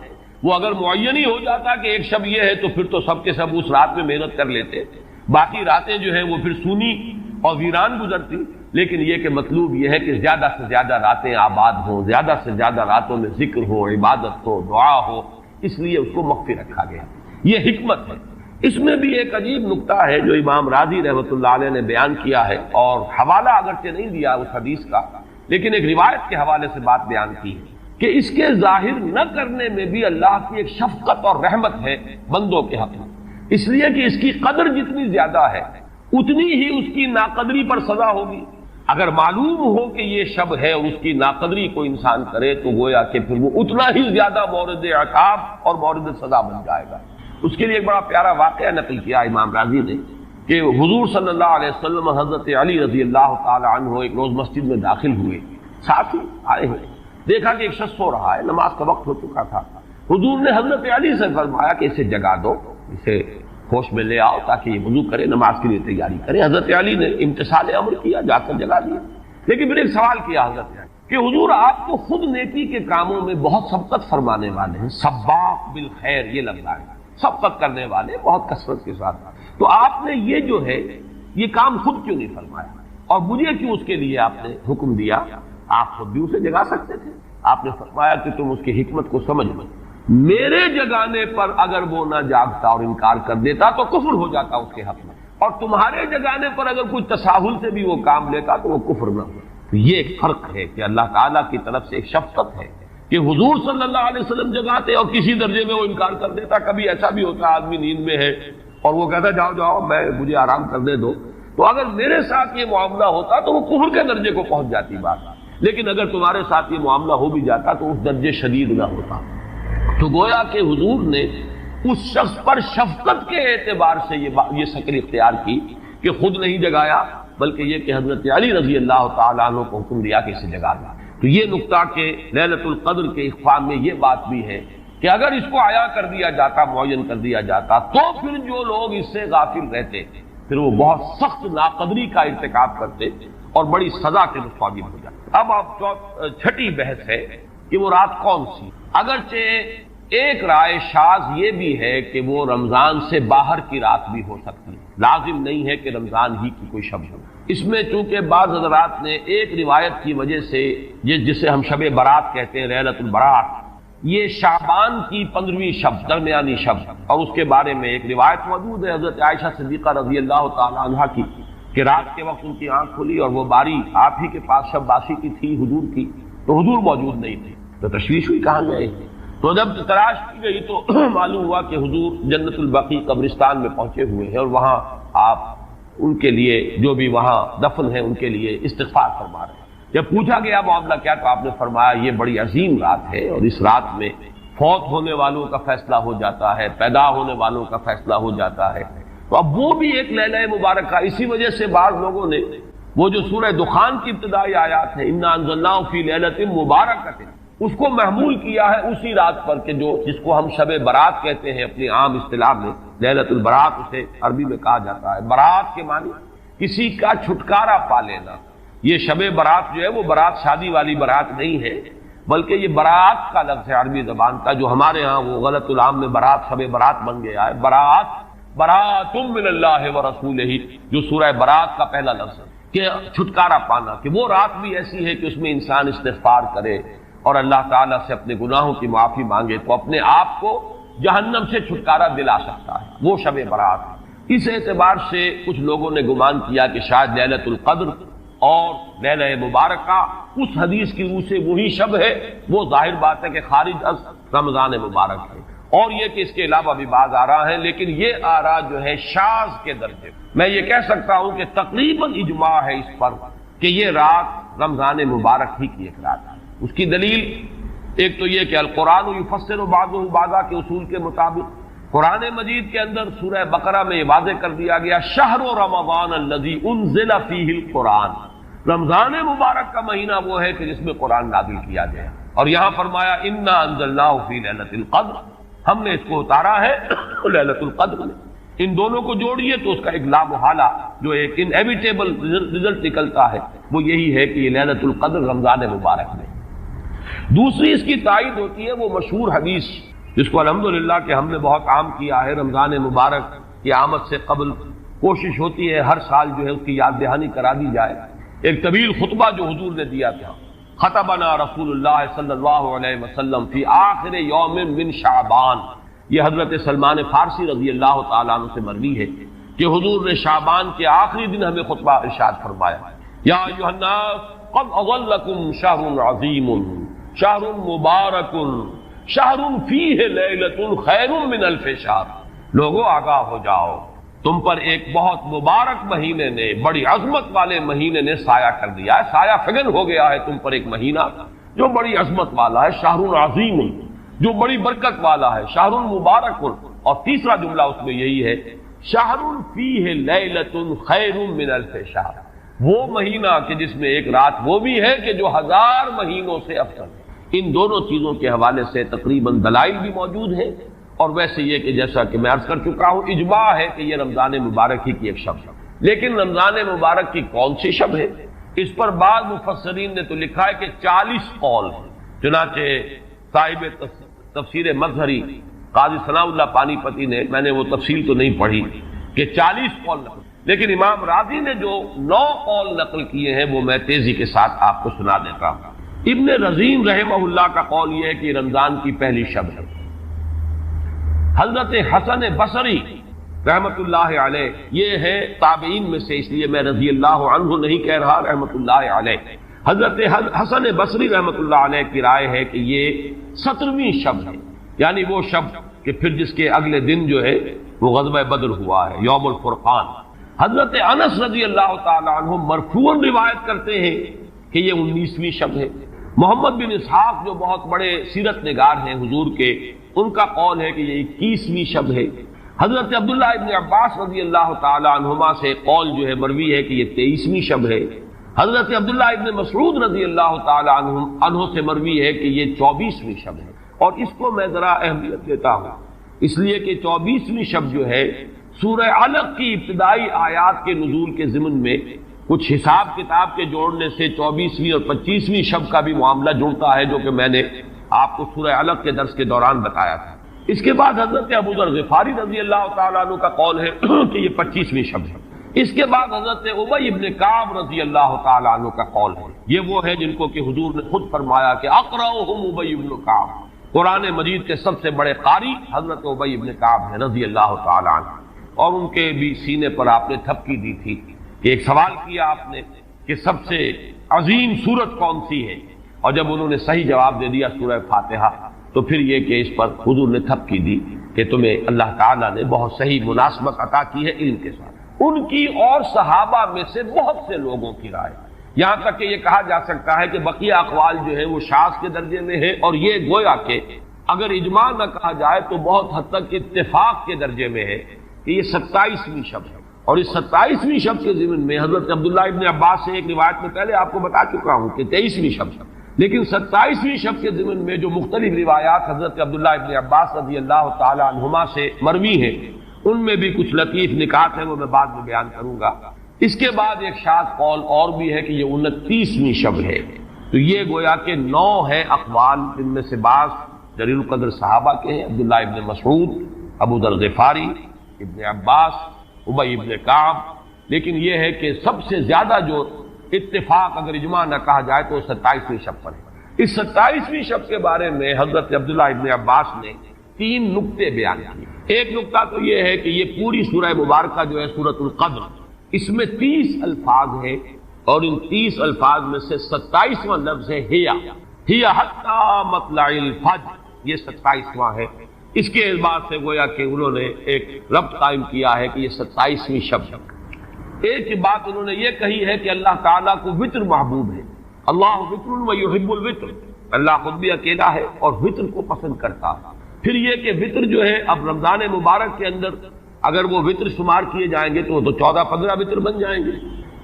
وہ اگر معین ہی ہو جاتا کہ ایک شب یہ ہے تو پھر تو سب کے سب اس رات میں محنت کر لیتے، باقی راتیں جو ہیں وہ پھر سونی اور ویران گزرتی. لیکن یہ کہ مطلوب یہ ہے کہ زیادہ سے زیادہ راتیں آباد ہوں، زیادہ سے زیادہ راتوں میں ذکر ہو، عبادت ہو، دعا ہو. اس لیے اس کو مخفی رکھا گیا. یہ حکمت ہے. اس میں بھی ایک عجیب نکتہ ہے جو امام راضی رحمۃ اللہ علیہ نے بیان کیا ہے، اور حوالہ اگرچہ نہیں دیا اس حدیث کا، لیکن ایک روایت کے حوالے سے بات بیان کی ہے کہ اس کے ظاہر نہ کرنے میں بھی اللہ کی ایک شفقت اور رحمت ہے بندوں کے حق میں. اس لیے کہ اس کی قدر جتنی زیادہ ہے اتنی ہی اس کی ناقدری پر سزا ہوگی. اگر معلوم ہو کہ یہ شب ہے اور اس کی ناقدری کو انسان کرے تو گویا کہ پھر وہ اتنا ہی زیادہ مورد عقاب اور مورد سزا بن جائے گا. اس کے لیے ایک بڑا پیارا واقعہ نقل کیا امام راضی نے کہ حضور صلی اللہ علیہ وسلم حضرت علی رضی اللہ تعالی عنہ ایک روز مسجد میں داخل ہوئے. ساتھ ہی آئے ہوئے دیکھا کہ ایک شخص سو رہا ہے، نماز کا وقت ہو چکا تھا. حضور نے حضرت علی سے فرمایا کہ اسے جگا دو، اسے ہوش میں لے آؤ تاکہ یہ وضو کرے، نماز کے لیے تیاری کرے. حضرت علی نے امتثال امر کیا، جا کر جگا دیا. لیکن پھر ایک سوال کیا حضرت علی کہ حضور آپ تو خود نیکی کے کاموں میں بہت سبقت فرمانے والے ہیں، سباق بالخیر یہ لفظ ہے، سبقت کرنے والے بہت کثرت کے ساتھ، تو آپ نے یہ جو ہے یہ کام خود کیوں نہیں فرمایا اور مجھے کیوں اس کے لیے آپ نے حکم دیا؟ آپ خود بھی اسے جگا سکتے تھے. آپ نے فرمایا کہ تم اس کی حکمت کو سمجھ لو. میرے جگانے پر اگر وہ نہ جاگتا اور انکار کر دیتا تو کفر ہو جاتا اس کے حق میں، اور تمہارے جگانے پر اگر کوئی تساہل سے بھی وہ کام لیتا تو وہ کفر نہ ہو. تو یہ ایک فرق ہے کہ اللہ تعالیٰ کی طرف سے ایک شفقت ہے کہ حضور صلی اللہ علیہ وسلم جگاتے اور کسی درجے میں وہ انکار کر دیتا. کبھی ایسا بھی ہوتا آدمی نیند میں ہے اور وہ کہتا جاؤ جاؤ مجھے آرام کرنے دو. تو اگر میرے ساتھ یہ معاملہ ہوتا تو وہ کفر کے درجے کو پہنچ جاتی بات. لیکن اگر تمہارے ساتھ یہ معاملہ ہو بھی جاتا تو اس درجے شدید نہ ہوتا. تو گویا کہ حضور نے اس شخص پر شفقت کے اعتبار سے یہ شکل اختیار کی کہ خود نہیں جگایا، بلکہ یہ کہ حضرت علی رضی اللہ تعالیٰ عنہ کو حکم دیا کہ اسے جگا دیا. تو یہ نقطہ کہ لیلۃ القدر کے اخفاء میں یہ بات بھی ہے کہ اگر اس کو عیاں کر دیا جاتا، معین کر دیا جاتا، تو پھر جو لوگ اس سے غافل رہتے پھر وہ بہت سخت ناقدری کا ارتکاب کرتے اور بڑی سزا کے مستحق ہو جاتے. اب چھٹی بحث ہے کہ وہ رات کون سی. اگرچہ ایک رائے شاذ یہ بھی ہے کہ وہ رمضان سے باہر کی رات بھی ہو سکتی ہے، لازم نہیں ہے کہ رمضان ہی کی کوئی شب ہو. اس میں چونکہ بعض حضرات نے ایک روایت کی وجہ سے جسے ہم شب برات کہتے ہیں، لیلۃ البرات، یہ شعبان کی 15ویں شب، درمیانی شب، اور اس کے بارے میں ایک روایت موجود ہے حضرت عائشہ صدیقہ رضی اللہ تعالی عنہا کی کہ رات کے وقت ان کی آنکھ کھلی اور وہ باری آپ ہی کے پاس شب باسی کی تھی حضور کی، تو حضور موجود نہیں تھے، تو تشویش ہوئی کہاں گئے، تو جب تلاش کی گئی تو معلوم ہوا کہ حضور جنت البقیع قبرستان میں پہنچے ہوئے ہیں اور وہاں آپ ان کے لیے جو بھی وہاں دفن ہے ان کے لیے استغفار فرما رہے ہیں۔ جب پوچھا گیا معاملہ کیا، تو آپ نے فرمایا یہ بڑی عظیم رات ہے اور اس رات میں فوت ہونے والوں کا فیصلہ ہو جاتا ہے، پیدا ہونے والوں کا فیصلہ ہو جاتا ہے، تو اب وہ بھی ایک لیلہ مبارکہ۔ اسی وجہ سے بعض لوگوں نے وہ جو سورہ دخان کی ابتدائی آیات ہے انا انزلناہ فی لیلۃ مبارکۃ، اس کو محمول کیا ہے اسی رات پر کہ جو جس کو ہم شب برات کہتے ہیں اپنی عام اصطلاح میں، لیلۃ البرات اسے عربی میں کہا جاتا ہے۔ برات کے معنی کسی کا چھٹکارا پا لینا۔ یہ شب برات جو ہے وہ برات شادی والی برات نہیں ہے، بلکہ یہ برات کا لفظ ہے عربی زبان کا، جو ہمارے ہاں وہ غلط العام میں برات شب برات بن گیا ہے۔ برات برات من اللہ ورسولہ، جو سورہ برات کا پہلا لفظ ہے کہ چھٹکارا پانا، کہ وہ رات بھی ایسی ہے کہ اس میں انسان استغفار کرے اور اللہ تعالیٰ سے اپنے گناہوں کی معافی مانگے تو اپنے آپ کو جہنم سے چھٹکارا دلا سکتا ہے، وہ شب برات۔ اس اعتبار سے کچھ لوگوں نے گمان کیا کہ شاید لیلۃ القدر اور لیلہ مبارکہ اس حدیث کی روح سے وہی شب ہے، وہ ظاہر بات ہے کہ خارج از رمضان مبارک ہے، اور یہ کہ اس کے علاوہ بھی بعض آراء ہیں، لیکن یہ آراء جو ہے شاذ کے درجے۔ میں یہ کہہ سکتا ہوں کہ تقریباً اجماع ہے اس پر کہ یہ رات رمضان مبارک ہی کی ایک رات ہے۔ اس کی دلیل ایک تو یہ کہ القرآن یفسر بعضہ بعضا کے اصول کے مطابق قرآن مجید کے اندر سورہ بقرہ میں یہ واضح کر دیا گیا شہر رمضان الذی انزل فیہ القرآن، رمضان مبارک کا مہینہ وہ ہے کہ جس میں قرآن نازل کیا گیا، اور یہاں فرمایا انا انزلناہ فی لیلۃ القدر، ہم نے اس کو اتارا ہے لیلۃ القدر میں۔ ان دونوں کو جوڑیے تو اس کا ایک لا محالہ جو ایک انیویٹیبل رزلٹ نکلتا ہے وہ یہی ہے کہ یہ لیلۃ القدر رمضان مبارک میں۔ دوسری اس کی تائید ہوتی ہے وہ مشہور حدیث جس کو الحمدللہ کہ ہم نے بہت عام کیا ہے، رمضان مبارک کی آمد سے قبل کوشش ہوتی ہے ہر سال جو ہے اس کی یاد دہانی کرا دی جائے۔ ایک طویل خطبہ جو حضور نے دیا تھا، خطبنا رسول اللہ صلی اللہ علیہ وسلم فی آخر یوم من شعبان، یہ حضرت سلمان فارسی رضی اللہ تعالیٰ عنہ سے مروی ہے کہ حضور نے شعبان کے آخری دن ہمیں خطبہ ارشاد فرمایا، یا ایھا الناس قد اظلکم شہر عظیم شہر مبارک شہر فیہ لیلۃ خیر من الف شہر، لوگوں آگاہ ہو جاؤ، تم پر ایک بہت مبارک مہینے نے، بڑی عظمت والے مہینے نے سایہ کر دیا ہے، سایہ فگن ہو گیا ہے تم پر ایک مہینہ جو بڑی عظمت والا ہے، شہر عظیم جو بڑی برکت والا ہے، شہر مبارک، اور تیسرا جملہ اس میں یہی ہے شہر فیہ لیلۃ خیر من الف شہر، وہ مہینہ کہ جس میں ایک رات وہ بھی ہے کہ جو 1000 مہینوں سے افضل ہے۔ ان دونوں چیزوں کے حوالے سے تقریباً دلائل بھی موجود ہیں، اور ویسے یہ کہ جیسا کہ میں عرض کر چکا ہوں اجماع ہے کہ یہ رمضان مبارک ہی کی ایک شب ہے۔ لیکن رمضان مبارک کی کون سی شب ہے، اس پر بعض مفسرین نے تو لکھا ہے کہ 40 قول ہیں، چنانچہ صاحب تفسیر مظہری قاضی ثناء اللہ پانی پتی نے، میں نے وہ تفصیل تو نہیں پڑھی کہ 40 قول نقل، لیکن امام راضی نے جو 9 قول نقل کیے ہیں وہ میں تیزی کے ساتھ آپ کو سنا دیتا ہوں۔ ابن رزین رحمہ اللہ کا قول یہ ہے کہ رمضان کی پہلی شب ہے۔ حضرت حسن بصری رحمت اللہ علیہ یہ ہے تابعین میں سے، اس لیے میں رضی اللہ عنہ نہیں کہہ رہا، رحمت اللہ علیہ۔ حضرت حسن بصری رحمت اللہ علیہ کی رائے ہے کہ یہ 17ویں شب ہے، یعنی وہ شب کہ پھر جس کے اگلے دن جو ہے وہ غزوہ بدر ہوا ہے، یوم الفرقان۔ حضرت انس رضی اللہ تعالی عنہ مرفوعاً روایت کرتے ہیں کہ یہ 19ویں شب ہے۔ محمد بن اسحاق جو بہت بڑے سیرت نگار ہیں حضور کے، ان کا قول ہے کہ یہ 21ویں شب ہے۔ حضرت عبداللہ ابن عباس رضی اللہ تعالی عنہما سے قول جو ہے مروی ہے کہ یہ 23ویں شب ہے۔ حضرت عبداللہ ابن مسعود رضی اللہ تعالی عنہ سے مروی ہے کہ یہ 24ویں شب ہے، اور اس کو میں ذرا اہمیت دیتا ہوں اس لیے کہ 24ویں شب جو ہے سورہ علق کی ابتدائی آیات کے نزول کے ضمن میں کچھ حساب کتاب کے جوڑنے سے 24ویں اور 25ویں شب کا بھی معاملہ جڑتا ہے، جو کہ میں نے آپ کو سورہ علق کے درس کے دوران بتایا تھا۔ اس کے بعد حضرت ابو ذر غفاری رضی اللہ تعالیٰ عنہ کا قول ہے کہ یہ 25ویں شب ہے۔ اس کے بعد حضرت ابی ابن کعب رضی اللہ تعالیٰ عنہ کا قول ہے، یہ وہ ہے جن کو کہ حضور نے خود فرمایا کہ اقرأہم ابی ابن کعب، قرآن مجید کے سب سے بڑے قاری حضرت ابی بن کعب ہیں رضی اللہ تعالی عنہ، اور ان کے بھی سینے پر آپ نے تھپکی دی تھی کہ ایک سوال کیا آپ نے کہ سب سے عظیم سورت کون سی ہے، اور جب انہوں نے صحیح جواب دے دیا سورہ فاتحہ، تو پھر یہ کہ اس پر حضور نے تھپکی دی کہ تمہیں اللہ تعالیٰ نے بہت صحیح مناسبت عطا کی ہے علم کے ساتھ۔ ان کی اور صحابہ میں سے بہت سے لوگوں کی رائے، یہاں تک کہ یہ کہا جا سکتا ہے کہ بقیہ اقوال جو ہے وہ شاذ کے درجے میں ہے، اور یہ گویا کہ اگر اجماع نہ کہا جائے تو بہت حد تک اتفاق کے درجے میں ہے کہ یہ 27ویں شب ہے، اور اس 27ویں شب کے ضمن میں حضرت عبداللہ ابن عباس سے ایک روایت میں پہلے آپ کو بتا چکا ہوں کہ 23ویں شب، لیکن 27ویں شب کے ضمن میں جو مختلف روایات حضرت عبداللہ ابن عباس رضی اللہ تعالی عنہما سے مروی ہیں، ان میں بھی کچھ لطیف نکات ہیں، وہ میں بعد میں بیان کروں گا۔ اس کے بعد ایک شاذ قول اور بھی ہے کہ یہ 29ویں شب ہے، تو یہ گویا کہ 9 ہے اقوال، جن میں سے بعض جلیل القدر صحابہ کے ہیں، عبداللہ ابن مسعود، ابو ذر غفاری، ابن عباس، ابی ابن کعب، لیکن یہ ہے کہ سب سے زیادہ جو اتفاق اگر اجماع نہ کہا جائے تو 27ویں شب پر ہے۔ اس 27ویں شب کے بارے میں حضرت عبداللہ ابن عباس نے 3 نکتے بیان کیے۔ ایک نکتہ تو یہ ہے کہ یہ پوری سورہ مبارکہ جو ہے سورۃ القدر، اس میں 30 الفاظ ہیں، اور ان 30 الفاظ میں سے 27واں لفظ ہے ہی حتی مطلع الفجر، یہ 27واں ہے۔ اس کے اعتبار سے گویا کہ انہوں نے ایک ربط قائم کیا ہے کہ یہ 27ویں شب ہے۔ ایک بات انہوں نے یہ کہی ہے کہ اللہ تعالیٰ کو وطر محبوب ہے، اللہ وطر و یحب الوطر، اللہ خود بھی اکیلا ہے اور وطر کو پسند کرتا ہے۔ پھر یہ کہ وطر جو ہے اب رمضان مبارک کے اندر اگر وہ وطر شمار کیے جائیں گے تو 14-15 وطر بن جائیں گے،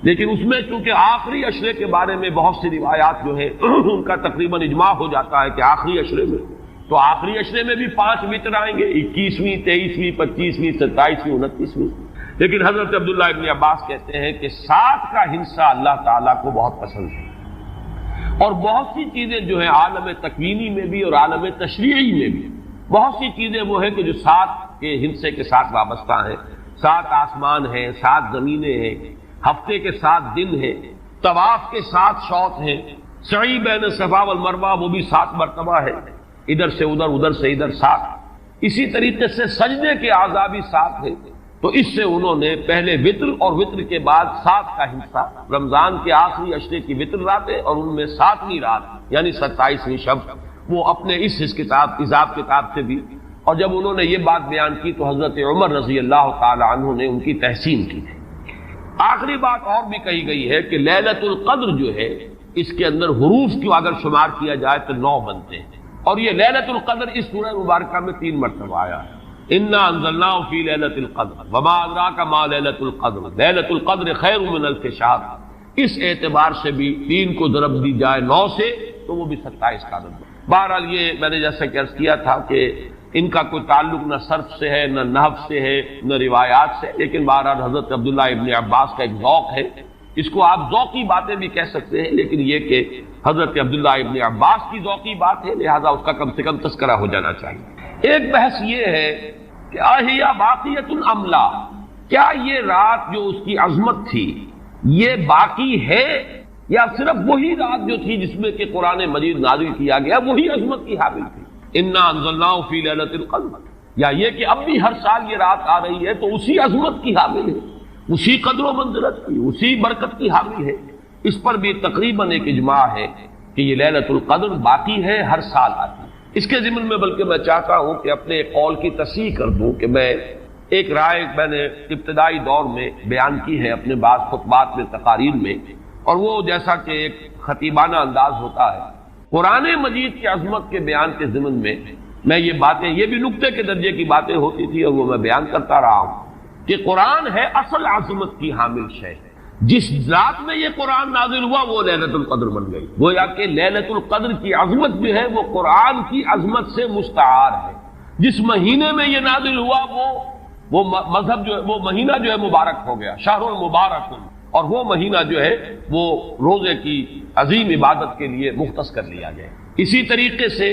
لیکن اس میں چونکہ آخری عشرے کے بارے میں بہت سی روایات جو ہیں ان کا تقریباً اجماع ہو جاتا ہے کہ آخری عشرے میں، تو آخری عشرے میں بھی 5 وطر آئیں گے، 21ویں، 23ویں، 25ویں، 27ویں، 29ویں، لیکن حضرت عبداللہ ابن عباس کہتے ہیں کہ 7 کا ہندسہ اللہ تعالیٰ کو بہت پسند ہے، اور بہت سی چیزیں جو ہیں عالم تکوینی میں بھی اور عالم تشریعی میں بھی بہت سی چیزیں وہ ہیں کہ جو 7 کے ہندسے کے ساتھ وابستہ ہیں۔ 7 آسمان ہیں، 7 زمینیں ہیں، ہفتے کے 7 دن ہیں، طواف کے 7 شوط ہیں، سعی بین صفا والمروہ وہ بھی 7 مرتبہ ہے، ادھر سے ادھر، ادھر سے ادھر 7، اسی طریقے سے سجدے کے اعضاء بھی 7 ہیں۔ تو اس سے انہوں نے پہلے وطر اور وطر کے بعد 7 کا حصہ، رمضان کے آخری عشرے کی وطر راتیں اور ان میں 7ویں رات یعنی 27ویں شب، وہ اپنے اس حساب کتاب سے بھی، اور جب انہوں نے یہ بات بیان کی تو حضرت عمر رضی اللہ تعالی عنہ نے ان کی تحسین کی تھی۔ آخری بات اور بھی کہی گئی ہے کہ لیلۃ القدر جو ہے اس کے اندر حروف کو اگر شمار کیا جائے تو 9 بنتے ہیں، اور یہ لیلۃ القدر اس سورہ مبارکہ میں 3 مرتبہ آیا ہے۔ انا انزلناہ فی لیلۃ القدر وما ادراک ما لیلۃ القدر لیلۃ القدر خیر من الف شہر، اس اعتبار سے بھی 3 کو ضرب دی جائے 9 سے تو وہ بھی 27 کا عدد۔ بہرحال یہ میں نے جیسا کہ عرض کیا تھا کہ ان کا کوئی تعلق نہ صرف سے ہے، نہ نحو سے ہے، نہ روایات سے، لیکن بہرحال حضرت عبداللہ ابن عباس کا ایک ذوق ہے، اس کو آپ ذوقی باتیں بھی کہہ سکتے ہیں، لیکن یہ کہ حضرت عبداللہ ابن عباس کی ذوقی بات ہے، لہذا اس کا کم سے کم تذکرہ ہو جانا چاہیے۔ ایک بحث یہ ہے کہ اہیا باقیۃ ام لا، کیا یہ رات جو اس کی عظمت تھی یہ باقی ہے یا صرف وہی رات جو تھی جس میں کہ قرآن مجید نازل کیا گیا وہی عظمت کی حامل تھی؟ انا انزلناہ فی لیلۃ القدر، یا یہ کہ اب بھی ہر سال یہ رات آ رہی ہے تو اسی عظمت کی حامل ہے، اسی قدر و منزلت کی، اسی برکت کی حامل ہے؟ اس پر بھی تقریباً ایک اجماع ہے کہ یہ لیلۃ القدر باقی ہے، ہر سال آتی ہے۔ اس کے ضمن میں بلکہ میں چاہتا ہوں کہ اپنے قول کی تصحیح کر دوں کہ میں ایک رائے میں نے ابتدائی دور میں بیان کی ہے اپنے بعض خطبات میں، تقاریر میں، اور وہ جیسا کہ ایک خطیبانہ انداز ہوتا ہے، قرآن مجید کی عظمت کے بیان کے ضمن میں یہ باتیں، یہ بھی نقطے کے درجے کی باتیں ہوتی تھی اور وہ میں بیان کرتا رہا ہوں کہ قرآن ہے اصل عظمت کی حامل شے، جس رات میں یہ قرآن نازل ہوا وہ لیلۃ القدر بن گئی، گویا کہ لیلۃ القدر کی عظمت جو ہے وہ قرآن کی عظمت سے مستعار ہے۔ جس مہینے میں یہ نازل ہوا وہ مذہب جو ہے، وہ مہینہ جو ہے مبارک ہو گیا، شہر المبارک، اور وہ مہینہ جو ہے وہ روزے کی عظیم عبادت کے لیے مختص کر لیا گیا۔ اسی طریقے سے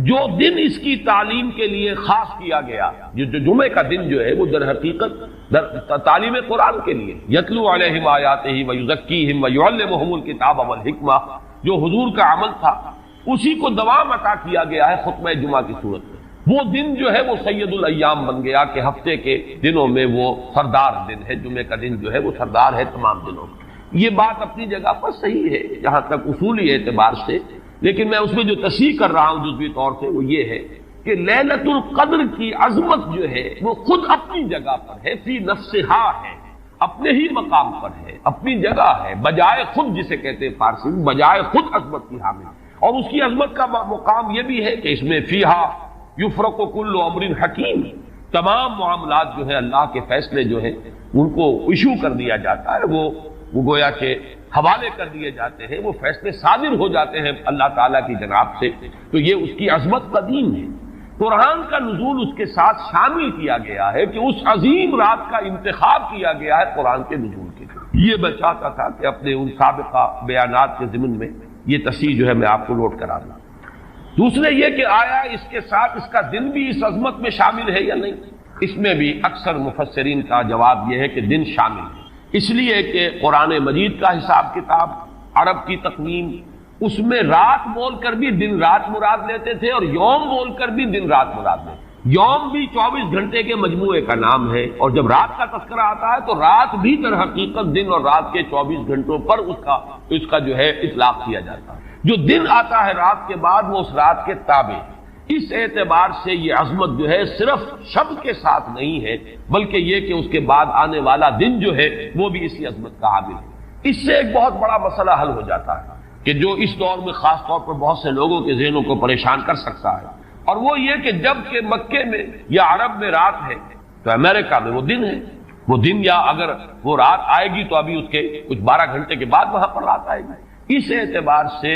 جو دن اس کی تعلیم کے لیے خاص کیا گیا، جو جمعے کا دن جو ہے وہ در حقیقت تعلیم قرآن کے لیے، یتلو علیہم آیاتہ ویزکیہم ویعلمہم الکتاب والحکمہ، جو حضور کا عمل تھا اسی کو دوام عطا کیا گیا ہے خطبہ جمعہ کی صورت میں۔ وہ دن جو ہے وہ سید الایام بن گیا کہ ہفتے کے دنوں میں وہ سردار دن ہے، جمعے کا دن جو ہے وہ سردار ہے تمام دنوں میں۔ یہ بات اپنی جگہ پر صحیح ہے جہاں تک اصولی اعتبار سے، لیکن میں اس میں جو تصحیح کر رہا ہوں جزوی طور سے وہ یہ ہے کہ لیلۃ القدر کی عظمت جو ہے وہ خود اپنی جگہ پر ہے، فی نفسہا ہے، اپنے ہی مقام پر ہے، اپنی جگہ ہے، بجائے خود، جسے کہتے ہیں فارسی میں بجائے خود عظمت کی حامل۔ اور اس کی عظمت کا مقام یہ بھی ہے کہ اس میں فیہا یفرق کل امر حکیم، تمام معاملات جو ہے اللہ کے فیصلے جو ہیں ان کو ایشو کر دیا جاتا ہے، وہ گویا کہ حوالے کر دیے جاتے ہیں، وہ فیصلے صادر ہو جاتے ہیں اللہ تعالیٰ کی جناب سے۔ تو یہ اس کی عظمت قدیم ہے۔ قرآن کا نزول اس کے ساتھ شامل کیا گیا ہے کہ اس عظیم رات کا انتخاب کیا گیا ہے قرآن کے نزول کے لیے۔ یہ میں چاہتا تھا کہ اپنے ان سابقہ بیانات کے ضمن میں یہ تصحیح جو ہے میں آپ کو نوٹ کرا دوں۔ دوسرے یہ کہ آیا اس کے ساتھ اس کا دن بھی اس عظمت میں شامل ہے یا نہیں؟ اس میں بھی اکثر مفسرین کا جواب یہ ہے کہ دن شامل ہے، اس لیے کہ قرآن مجید کا حساب کتاب، عرب کی تقویم، اس میں رات بول کر بھی دن رات مراد لیتے تھے اور یوم بول کر بھی دن رات مراد لیتے تھے۔ یوم بھی 24 گھنٹے کے مجموعے کا نام ہے، اور جب رات کا تذکرہ آتا ہے تو رات بھی در حقیقت دن اور رات کے 24 گھنٹوں پر اس کا جو ہے اطلاق کیا جاتا ہے۔ جو دن آتا ہے رات کے بعد وہ اس رات کے تابع۔ اس اعتبار سے یہ عظمت جو ہے صرف شب کے ساتھ نہیں ہے، بلکہ یہ کہ اس کے بعد آنے والا دن جو ہے وہ بھی اسی عظمت کا حامل ہے۔ اس سے ایک بہت بڑا مسئلہ حل ہو جاتا ہے کہ جو اس دور میں خاص طور پر بہت سے لوگوں کے ذہنوں کو پریشان کر سکتا ہے، اور وہ یہ کہ جب کہ مکے میں یا عرب میں رات ہے تو امریکہ میں وہ دن ہے۔ وہ دن یا اگر وہ رات آئے گی تو ابھی اس کے کچھ 12 گھنٹے کے بعد وہاں پر رات آئے گی۔ اس اعتبار سے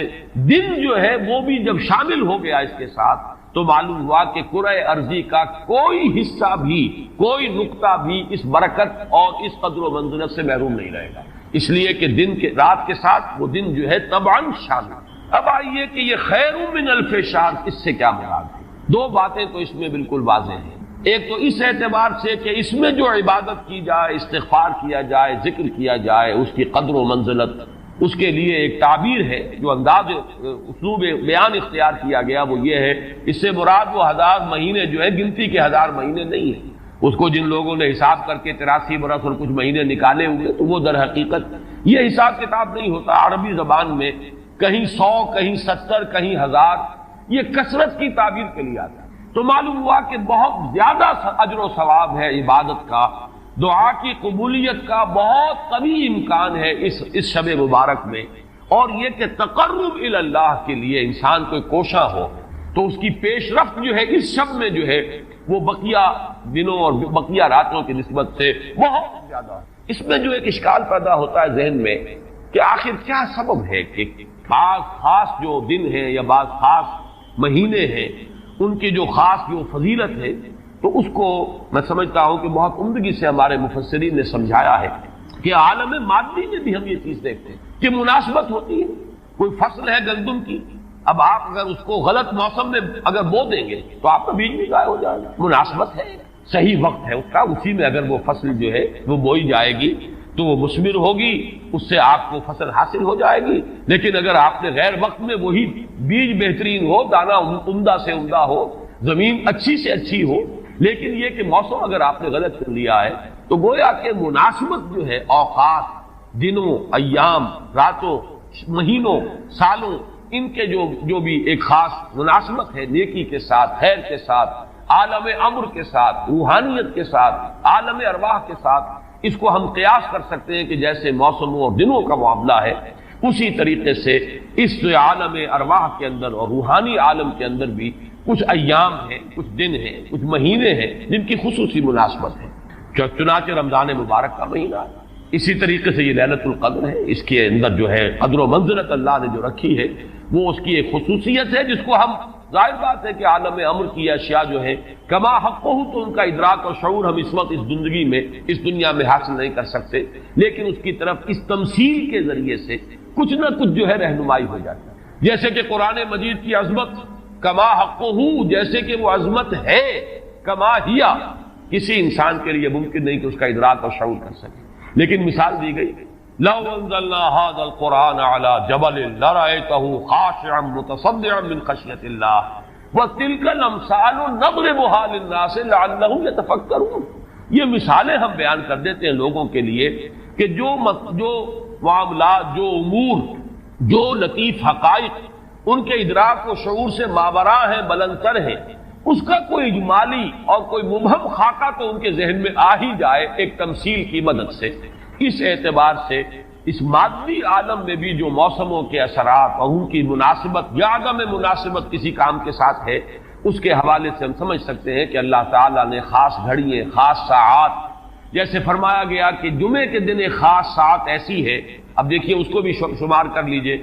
دن جو ہے وہ بھی جب شامل ہو گیا اس کے ساتھ تو معلوم ہوا کہ کرۂ ارضی کا کوئی حصہ بھی، کوئی نقطہ بھی اس برکت اور اس قدر و منزلت سے محروم نہیں رہے گا، اس لیے کہ دن کے رات کے ساتھ وہ دن جو ہے طبعاً شامل۔ اب آئیے کہ یہ خیر من الف شہر، اس سے کیا مراد ہے؟ دو باتیں تو اس میں بالکل واضح ہیں۔ ایک تو اس اعتبار سے کہ اس میں جو عبادت کی جائے، استغفار کیا جائے، ذکر کیا جائے، اس کی قدر و منزلت، اس کے لیے ایک تعبیر ہے، جو انداز اسلوب بیان اختیار کیا گیا وہ یہ ہے، اس سے مراد وہ 1000 مہینے جو ہے گنتی کے 1000 مہینے نہیں ہیں۔ اس کو جن لوگوں نے حساب کر کے 83 برس اور کچھ مہینے نکالے ہوئے تو وہ در حقیقت یہ حساب کتاب نہیں ہوتا۔ عربی زبان میں کہیں 100، کہیں 70، کہیں 1000، یہ کثرت کی تعبیر کے لیے آتا ہے۔ تو معلوم ہوا کہ بہت زیادہ اجر و ثواب ہے عبادت کا، دعا کی قبولیت کا بہت قوی امکان ہے اس شب مبارک میں، اور یہ کہ تقرب الی اللہ کے لیے انسان کوئی کوشاں ہو تو اس کی پیش رفت جو ہے اس شب میں جو ہے وہ بقیہ دنوں اور بقیہ راتوں کی نسبت سے بہت زیادہ ہے۔ اس میں جو ایک اشکال پیدا ہوتا ہے ذہن میں کہ آخر کیا سبب ہے کہ بعض خاص جو دن ہیں یا بعض خاص مہینے ہیں ان کی جو خاص جو فضیلت ہے، تو اس کو میں سمجھتا ہوں کہ بہت عمدگی سے ہمارے مفسرین نے سمجھایا ہے کہ عالم مادی میں بھی ہم یہ چیز دیکھتے ہیں کہ مناسبت ہوتی ہے۔ کوئی فصل ہے گندم کی، اب آپ اگر اس کو غلط موسم میں اگر بو دیں گے تو آپ کا بیج بھی ضائع ہو جائے گا۔ مناسبت ہے، صحیح وقت ہے اس کا، اسی میں اگر وہ فصل جو ہے وہ بوئی جائے گی تو وہ مثمر ہوگی، اس سے آپ کو فصل حاصل ہو جائے گی۔ لیکن اگر آپ نے غیر وقت میں وہی بیج بہترین ہو، دانہ عمدہ سے عمدہ ہو، زمین اچھی سے اچھی ہو، لیکن یہ کہ موسم اگر آپ نے غلط چن لیا ہے تو گویا کہ مناسبت جو ہے اوقات، دنوں، ایام، راتوں، مہینوں، سالوں، ان کے جو بھی ایک خاص مناسبت ہے نیکی کے ساتھ، خیر کے ساتھ، عالم امر کے ساتھ، روحانیت کے ساتھ، عالم ارواح کے ساتھ، اس کو ہم قیاس کر سکتے ہیں کہ جیسے موسموں اور دنوں کا معاملہ ہے، اسی طریقے سے اس عالم ارواح کے اندر اور روحانی عالم کے اندر بھی کچھ ایام ہیں، کچھ دن ہیں، کچھ مہینے ہیں جن کی خصوصی مناسبت ہے۔ چنانچہ رمضان مبارک کا مہینہ ہے، اسی طریقے سے یہ لیلۃ القدر ہے، اس کے اندر جو ہے قدر و منزلت اللہ نے جو رکھی ہے وہ اس کی ایک خصوصیت ہے جس کو ہم، ظاہر بات ہے کہ عالم امر کی اشیاء جو ہے کما حقہ، تو ان کا ادراک اور شعور ہم اس وقت اس زندگی میں، اس دنیا میں حاصل نہیں کر سکتے، لیکن اس کی طرف اس تمثیل کے ذریعے سے کچھ نہ کچھ جو ہے رہنمائی ہو جاتی ہے۔ جیسے کہ قرآن مجید کی عظمت کما حقہ، جیسے کہ وہ عظمت ہے، کما ہیا، کسی انسان کے لیے ممکن نہیں کہ اس کا ادراک اور شعور کر سکے، لیکن مثال دی گئی لو انزلنا هذا القرآن على جبل لرأيته خاشعا متصدعا من خشية الله وتلك الامثال نضربها للناس لعلهم يتفكرون. یہ مثالیں ہم بیان کر دیتے ہیں لوگوں کے لیے کہ جو معاملات، جو امور، جو لطیف حقائق ان کے ادراک و شعور سے ماوراء ہیں، بلند تر ہیں، اس کا کوئی اجمالی اور کوئی مبہم خاکہ تو ان کے ذہن میں آ ہی جائے ایک تمثیل کی مدد سے. اس اعتبار سے اس مادی عالم میں بھی جو موسموں کے اثرات اور ان کی مناسبت یا عدم مناسبت کسی کام کے ساتھ ہے، اس کے حوالے سے ہم سمجھ سکتے ہیں کہ اللہ تعالیٰ نے خاص گھڑیاں، خاص ساعات، جیسے فرمایا گیا کہ جمعے کے دن ایک خاص ساعت ایسی ہے، اب دیکھیے اس کو بھی شمار کر لیجئے،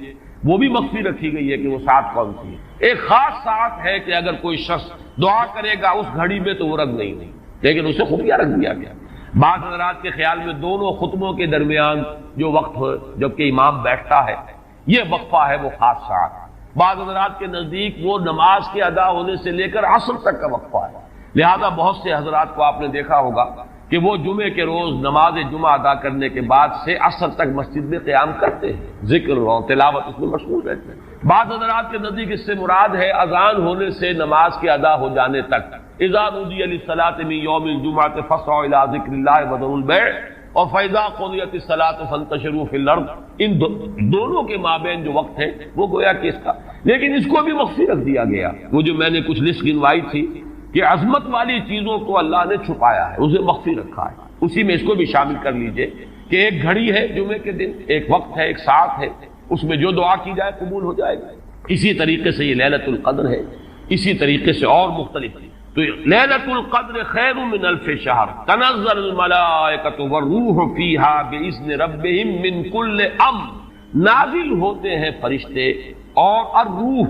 وہ بھی مخفی رکھی گئی ہے کہ وہ ساعت کون سی ہے. ایک خاص ساعت ہے کہ اگر کوئی شخص دعا کرے گا اس گھڑی میں تو وہ رنگ نہیں، لیکن اسے خفیہ رکھ دیا گیا. بعض حضرات کے خیال میں دونوں خطبوں کے درمیان جو وقت ہو جبکہ امام بیٹھتا ہے یہ وقفہ ہے وہ خاص ساعت. بعض حضرات کے نزدیک وہ نماز کے ادا ہونے سے لے کر عصر تک کا وقفہ ہے. لہذا بہت سے حضرات کو آپ نے دیکھا ہوگا کہ وہ جمعے کے روز نماز جمعہ ادا کرنے کے بعد سے عصر تک مسجد میں قیام کرتے ہیں، ذکر اور تلاوت اس میں مشغول رہتے ہیں. بعض حضرات کے نزدیک اس سے مراد ہے اذان ہونے سے نماز کے ادا ہو جانے تک. اذا نودی للصلاۃ من یوم الجمعۃ فاسعوا الی ذکر اللہ وذروا البیع اور فاذا قضیت الصلاۃ فانتشروا فی الارض. ان دونوں کے مابین جو وقت ہے وہ گویا کہ اس کا، لیکن اس کو بھی مخفی رکھ دیا گیا. وہ جو میں نے کچھ لسٹ گنوائی تھی کہ عظمت والی چیزوں کو اللہ نے چھپایا ہے، اسے مخفی رکھا ہے، اسی میں اس کو بھی شامل کر لیجئے کہ ایک گھڑی ہے جمعے کے دن، ایک وقت ہے، ایک ساعت ہے، اس میں جو دعا کی جائے قبول ہو جائے گا. اسی طریقے سے یہ لیلۃ القدر ہے، اسی طریقے سے اور مختلف ہے. تو لیلۃ القدر خیر من الف شہر تنزل الملائکۃ والروح فیہا باذن ربہم من کل امر. نازل ہوتے ہیں فرشتے اور الروح.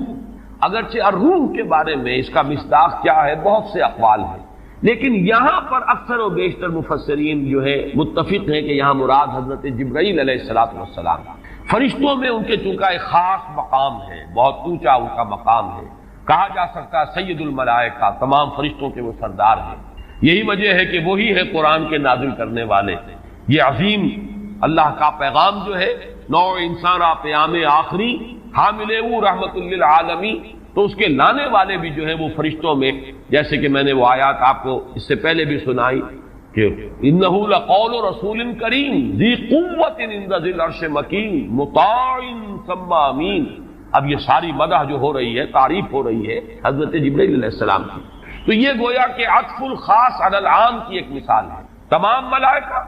اگرچہ الروح کے بارے میں اس کا مصداق کیا ہے بہت سے اقوال ہیں، لیکن یہاں پر اکثر و بیشتر مفسرین جو ہے متفق ہیں کہ یہاں مراد حضرت جبرائیل علیہ السلام. فرشتوں میں ان کے چونکہ ایک خاص مقام ہے، بہت اونچا ان کا مقام ہے، کہا جا سکتا ہے سید الملائکہ، تمام فرشتوں کے وہ سردار ہیں. یہی وجہ ہے کہ وہی ہے قرآن کے نازل کرنے والے. یہ عظیم اللہ کا پیغام جو ہے نوع انسان پیام آخری حامل او رحمت للعالمین، تو اس کے لانے والے بھی جو ہے وہ فرشتوں میں، جیسے کہ میں نے وہ آیات آپ کو اس سے پہلے بھی سنائی کہ انہ لقول رسول کریم ذی قوت عند ذی العرش مکین مطاع ثم امین. اب یہ ساری مدح جو ہو رہی ہے، تعریف ہو رہی ہے حضرت جبرائیل علیہ السلام کی، تو یہ گویا کہ عطف الخاص علی العام کی ایک مثال ہے. تمام ملائکہ،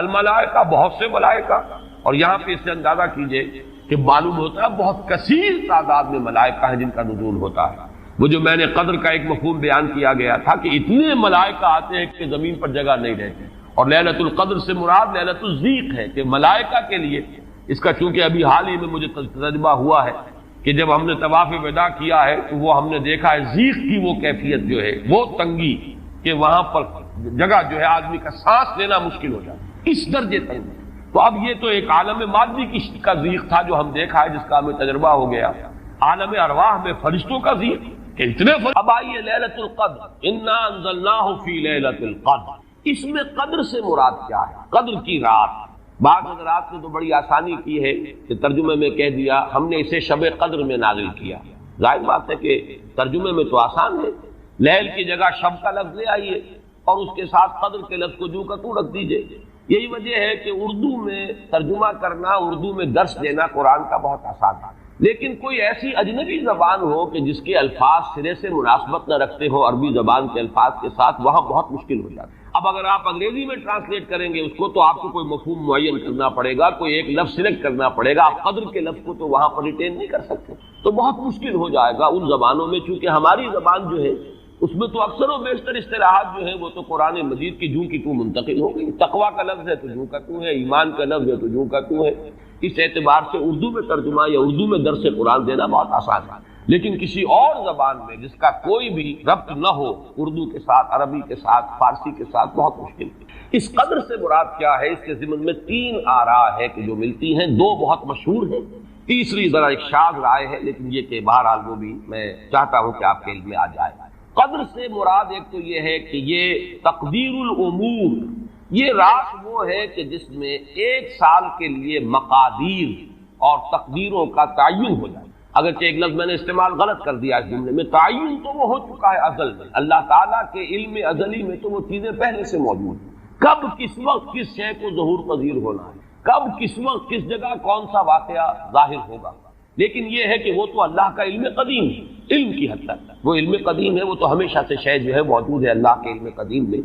الملائکہ بہت سے ملائکہ، اور یہاں پہ اس سے اندازہ کیجئے کہ معلوم ہوتا ہے بہت کثیر تعداد میں ملائکہ ہیں جن کا نزول ہوتا ہے. وہ جو میں نے قدر کا ایک مفہوم بیان کیا گیا تھا کہ اتنے ملائکہ آتے ہیں کہ زمین پر جگہ نہیں رہتی، اور لیلۃ القدر سے مراد لیلۃ الضیق ہے کہ ملائکہ کے لیے اس کا، چونکہ ابھی حال ہی میں مجھے تجربہ ہوا ہے کہ جب ہم نے طواف وداع کیا ہے تو وہ ہم نے دیکھا ہے ضیق کی وہ کیفیت جو ہے، وہ تنگی کہ وہاں پر جگہ جو ہے آدمی کا سانس لینا مشکل ہو جاتا ہے، اس درجے تنگی. تو اب یہ تو ایک عالم مادی کا ضیق تھا جو ہم دیکھا ہے، جس کا ہمیں تجربہ ہو گیا. عالم ارواح میں فرشتوں کا ضیق کہ اتنے اب آئیے لیلۃ القدر، انا انزلناہ فی لیلۃ القدر. اس میں قدر سے مراد کیا ہے؟ قدر کی رات. بعض حضرات نے تو بڑی آسانی کی ہے کہ ترجمے میں کہہ دیا ہم نے اسے شب قدر میں نازل کیا. ظاہر بات ہے کہ ترجمے میں تو آسان ہے، لیل کی جگہ شب کا لفظ لے آئیے اور اس کے ساتھ قدر کے لفظ کو جو کا تو رکھ دیجئے. یہی وجہ ہے کہ اردو میں ترجمہ کرنا، اردو میں درس دینا قرآن کا بہت آسان ہے، لیکن کوئی ایسی اجنبی زبان ہو کہ جس کے الفاظ سرے سے مناسبت نہ رکھتے ہو عربی زبان کے الفاظ کے ساتھ، وہاں بہت مشکل ہو جاتا ہے. اب اگر آپ انگریزی میں ٹرانسلیٹ کریں گے اس کو تو آپ کو کوئی مفہوم معین کرنا پڑے گا، کوئی ایک لفظ سلیکٹ کرنا پڑے گا. آپ قدر کے لفظ کو تو وہاں پر ریٹین نہیں کر سکتے، تو بہت مشکل ہو جائے گا ان زبانوں میں. چونکہ ہماری زبان جو ہے اس میں تو اکثر و بیشتر اصطلاحات جو ہیں وہ تو قرآن مجید کی جوں کی تو منتقل ہو گئی. تقویٰ کا لفظ ہے تو جوں کا تو ہے، ایمان کا لفظ ہے تو جوں کا تو ہے. اس اعتبار سے اردو میں ترجمہ یا اردو میں درس قرآن دینا بہت آسان ہے، لیکن کسی اور زبان میں جس کا کوئی بھی ربط نہ ہو اردو کے ساتھ، عربی کے ساتھ، فارسی کے ساتھ، بہت مشکل ہے. اس قدر سے مراد کیا ہے؟ اس کے ضمن میں 3 آراء ہے کہ جو ملتی ہیں. 2 بہت مشہور ہیں، تیسری ذرا ایک شاذ رائے ہے، لیکن یہ کہ بہرحال وہ بھی میں چاہتا ہوں کہ آپ کے علم میں آ جائے. قدر سے مراد ایک تو یہ ہے کہ یہ تقدیر الامور، یہ رات وہ ہے کہ جس میں ایک سال کے لیے مقادیر اور تقدیروں کا تعین ہو جائے. اگرچہ ایک لفظ میں نے استعمال غلط کر دیا اس جملے میں، تعین تو وہ ہو چکا ہے ازل میں، اللہ تعالیٰ کے علم ازلی میں تو وہ چیزیں پہلے سے موجود ہیں. کب کس وقت کس شے کو ظہور پذیر ہونا ہے، کب کس وقت کس جگہ کون سا واقعہ ظاہر ہوگا. لیکن یہ ہے کہ وہ تو اللہ کا علم قدیم ہے، علم کی حد تک وہ علم قدیم ہے، وہ تو ہمیشہ سے شے جو ہے موجود ہے اللہ کے علم قدیم میں.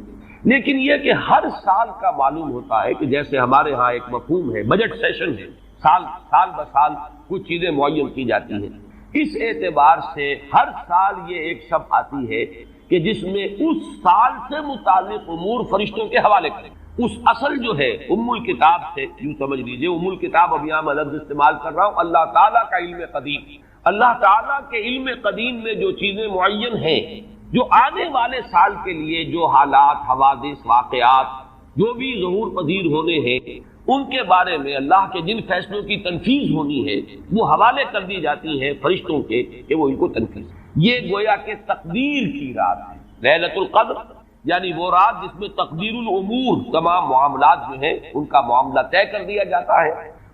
لیکن یہ کہ ہر سال کا معلوم ہوتا ہے کہ جیسے ہمارے ہاں ایک مفہوم ہے بجٹ سیشن ہے، سال بسال کچھ چیزیں معین کی جاتی ہیں. اس اعتبار سے ہر سال یہ ایک شب آتی ہے کہ جس میں اس سال سے متعلق امور فرشتوں کے حوالے کریں. اس اصل جو ہے ام الکتاب سے یوں سمجھ لیجئے، ام الکتاب اب یہاں میں لفظ استعمال کر رہا ہوں، اللہ تعالیٰ کا علم قدیم. اللہ تعالیٰ کے علم قدیم میں جو چیزیں معین ہیں، جو آنے والے سال کے لیے جو حالات، حوادث، واقعات جو بھی ظہور پذیر ہونے ہیں، ان کے بارے میں اللہ کے جن فیصلوں کی تنفیذ ہونی ہے وہ حوالے کر دی جاتی ہیں فرشتوں کے کہ وہ ان کو تنفیذ. یہ گویا کہ تقدیر کی رات ہے لیلۃ القدر، یعنی وہ رات جس میں تقدیر الامور، تمام معاملات جو ہیں ان کا معاملہ طے کر دیا جاتا ہے.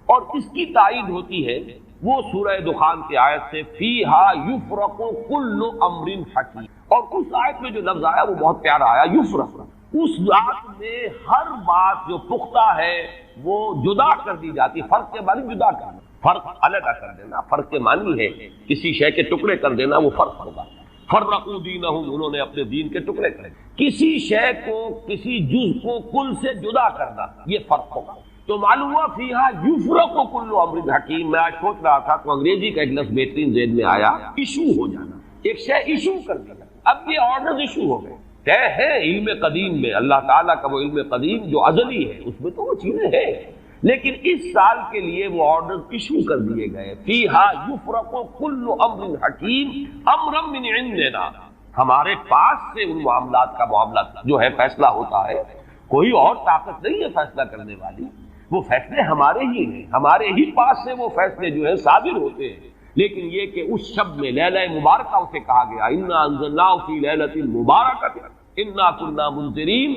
اور اس کی تائید ہوتی ہے وہ سورہ دخان کی آیت سے فیہا یفرق کل امر حکیم. اور اس آیت میں جو لفظ آیا وہ بہت پیارا آیا، یفرق. اس رات میں ہر بات جو پختہ ہے وہ جدا کر دی جاتی. فرق کے معنی جدا کرنا، فرق علیحدہ کر دینا، فرق کے معنی ہے کسی شے کے ٹکڑے کر دینا، وہ فرق ہوگا. فرقوا دینہم، انہوں نے اپنے دین کے ٹکڑے کرے. کسی شے کو، کسی جز کو کل سے جدا کرنا، یہ فرق ہوگا. تو معلوم ہوا فیہا یفرق کل امر حکیم. میں آج سوچ رہا تھا تو انگریزی کا ایک لفظ بہترین ذہن میں آیا، ایشو ہو جانا. ایک شے ایشو کر دینا. اب یہ آرڈرز ایشو ہو گئے، طے ہے علم قدیم میں. اللہ تعالیٰ کا وہ علم قدیم جو ازلی ہے اس میں تو وہ چیزیں ہیں، لیکن اس سال کے لیے وہ آرڈر ایشو کر دیے گئے. فیہا یفرق کل امر حکیم امرا من عندنا، ہمارے پاس سے ان معاملات کا معاملہ جو ہے فیصلہ ہوتا ہے. کوئی اور طاقت نہیں ہے فیصلہ کرنے والی، وہ فیصلے ہمارے ہی ہیں، ہمارے ہی پاس سے وہ فیصلے جو ہے صادر ہوتے ہیں. لیکن یہ کہ اس شب میں لیلہ مبارکہ اسے کہا گیا، انا انزلناہ فی لیلۃ مبارکۃ انا کنا منذرین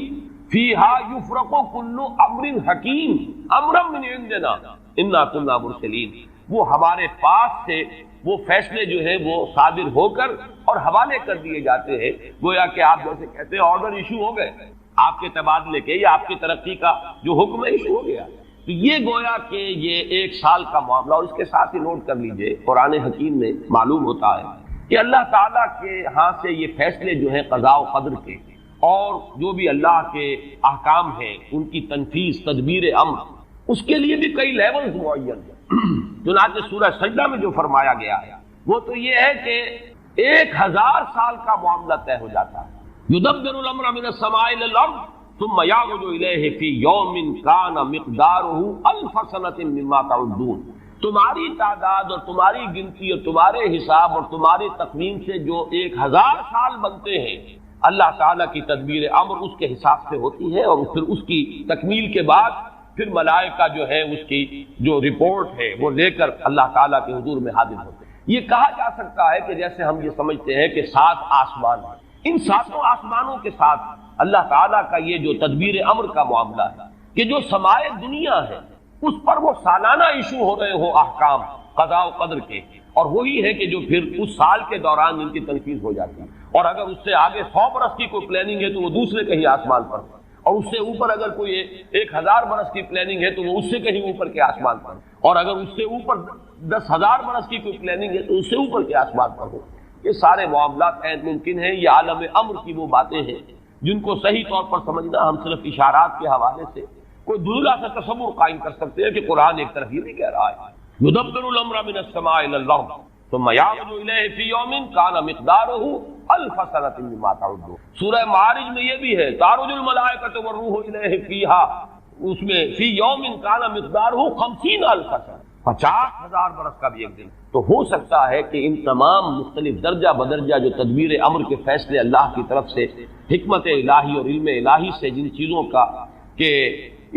فیہا یفرق کل امر حکیم امرا من عندنا انا کنا مرسلین. وہ ہمارے پاس سے وہ فیصلے جو ہیں وہ صادر ہو کر اور حوالے کر دیے جاتے ہیں. گویا کہ آپ جیسے کہتے ہیں آرڈر ایشو ہو گئے، آپ کے تبادلے کے یا آپ کی ترقی کا جو حکم ہے ایشو ہو گیا. تو یہ گویا کہ یہ ایک سال کا معاملہ. اور اس کے ساتھ ہی نوٹ کر لیجئے قرآن حکیم میں معلوم ہوتا ہے کہ اللہ تعالیٰ کے ہاں سے یہ فیصلے جو ہیں قضاء و قدر کے اور جو بھی اللہ کے احکام ہیں ان کی تنفیذ، تدبیر امر، اس کے لیے بھی کئی لیولز معین ہیں. چنانچہ سورہ سجدہ میں جو فرمایا گیا ہے وہ تو یہ ہے کہ 1000 سال کا معاملہ طے ہو جاتا ہے. یدبر الامر من السماء الى الارض ثم يعرج الیہ فی یوم کان مقدارہ الف سنۃ مما تعدون. تمہاری تعداد اور تمہاری گنتی اور تمہارے حساب اور تمہاری تقویم سے جو 1000 سال بنتے ہیں، اللہ تعالیٰ کی تدبیر امر اس کے حساب سے ہوتی ہے. اور پھر اس کی تکمیل کے بعد پھر ملائکہ جو ہے اس کی جو رپورٹ ہے وہ لے کر اللہ تعالیٰ کے حضور میں حاضر ہوتے ہیں. یہ کہا جا سکتا ہے کہ جیسے ہم یہ سمجھتے ہیں کہ 7 آسمان ہیں، ان 7 آسمانوں کے ساتھ اللہ تعالیٰ کا یہ جو تدبیر امر کا معاملہ ہے کہ جو سمائے دنیا ہے اس پر وہ سالانہ ایشو ہو رہے ہو احکام قضاء و قدر کے، اور وہی ہے کہ جو پھر اس سال کے دوران ان کی تنفیذ ہو جاتی ہے. اور اگر اس سے آگے 100 برس کی کوئی پلاننگ ہے تو وہ دوسرے کہیں آسمان پر، اور اس سے اوپر اگر کوئی 1000 برس کی پلاننگ ہے تو وہ اس سے کہیں اوپر کے آسمان پر، اور اگر اس سے اوپر 10,000 برس کی کوئی پلاننگ ہے تو اس سے اوپر کے آسمان پر ہو. یہ سارے معاملات عین ممکن ہیں. یہ عالم امر کی وہ باتیں ہیں جن کو صحیح طور پر سمجھنا ہم صرف اشارات کے حوالے سے کوئی دھندلا سا تصور قائم کر سکتے ہیں کہ قرآن ایک طرف یہ نہیں کہہ رہا ہے یدبر الامر من السماء الى الارض ثم يعرج الیہ فی یوم کان مقدارہ الف سنۃ مما تعدون. سورہ معارج میں یہ بھی ہے تعرج الملائکۃ والروح الیہ فیہا، اس میں فی یوم کان مقدارہ 50,000 سنہ، 50,000 برس کا بھی ایک دن. تو ہو سکتا ہے کہ ان تمام مختلف درجہ بدرجہ جو تدبیر امر کے فیصلے اللہ کی طرف سے حکمت الہی اور علم الہی سے جن چیزوں کا کہ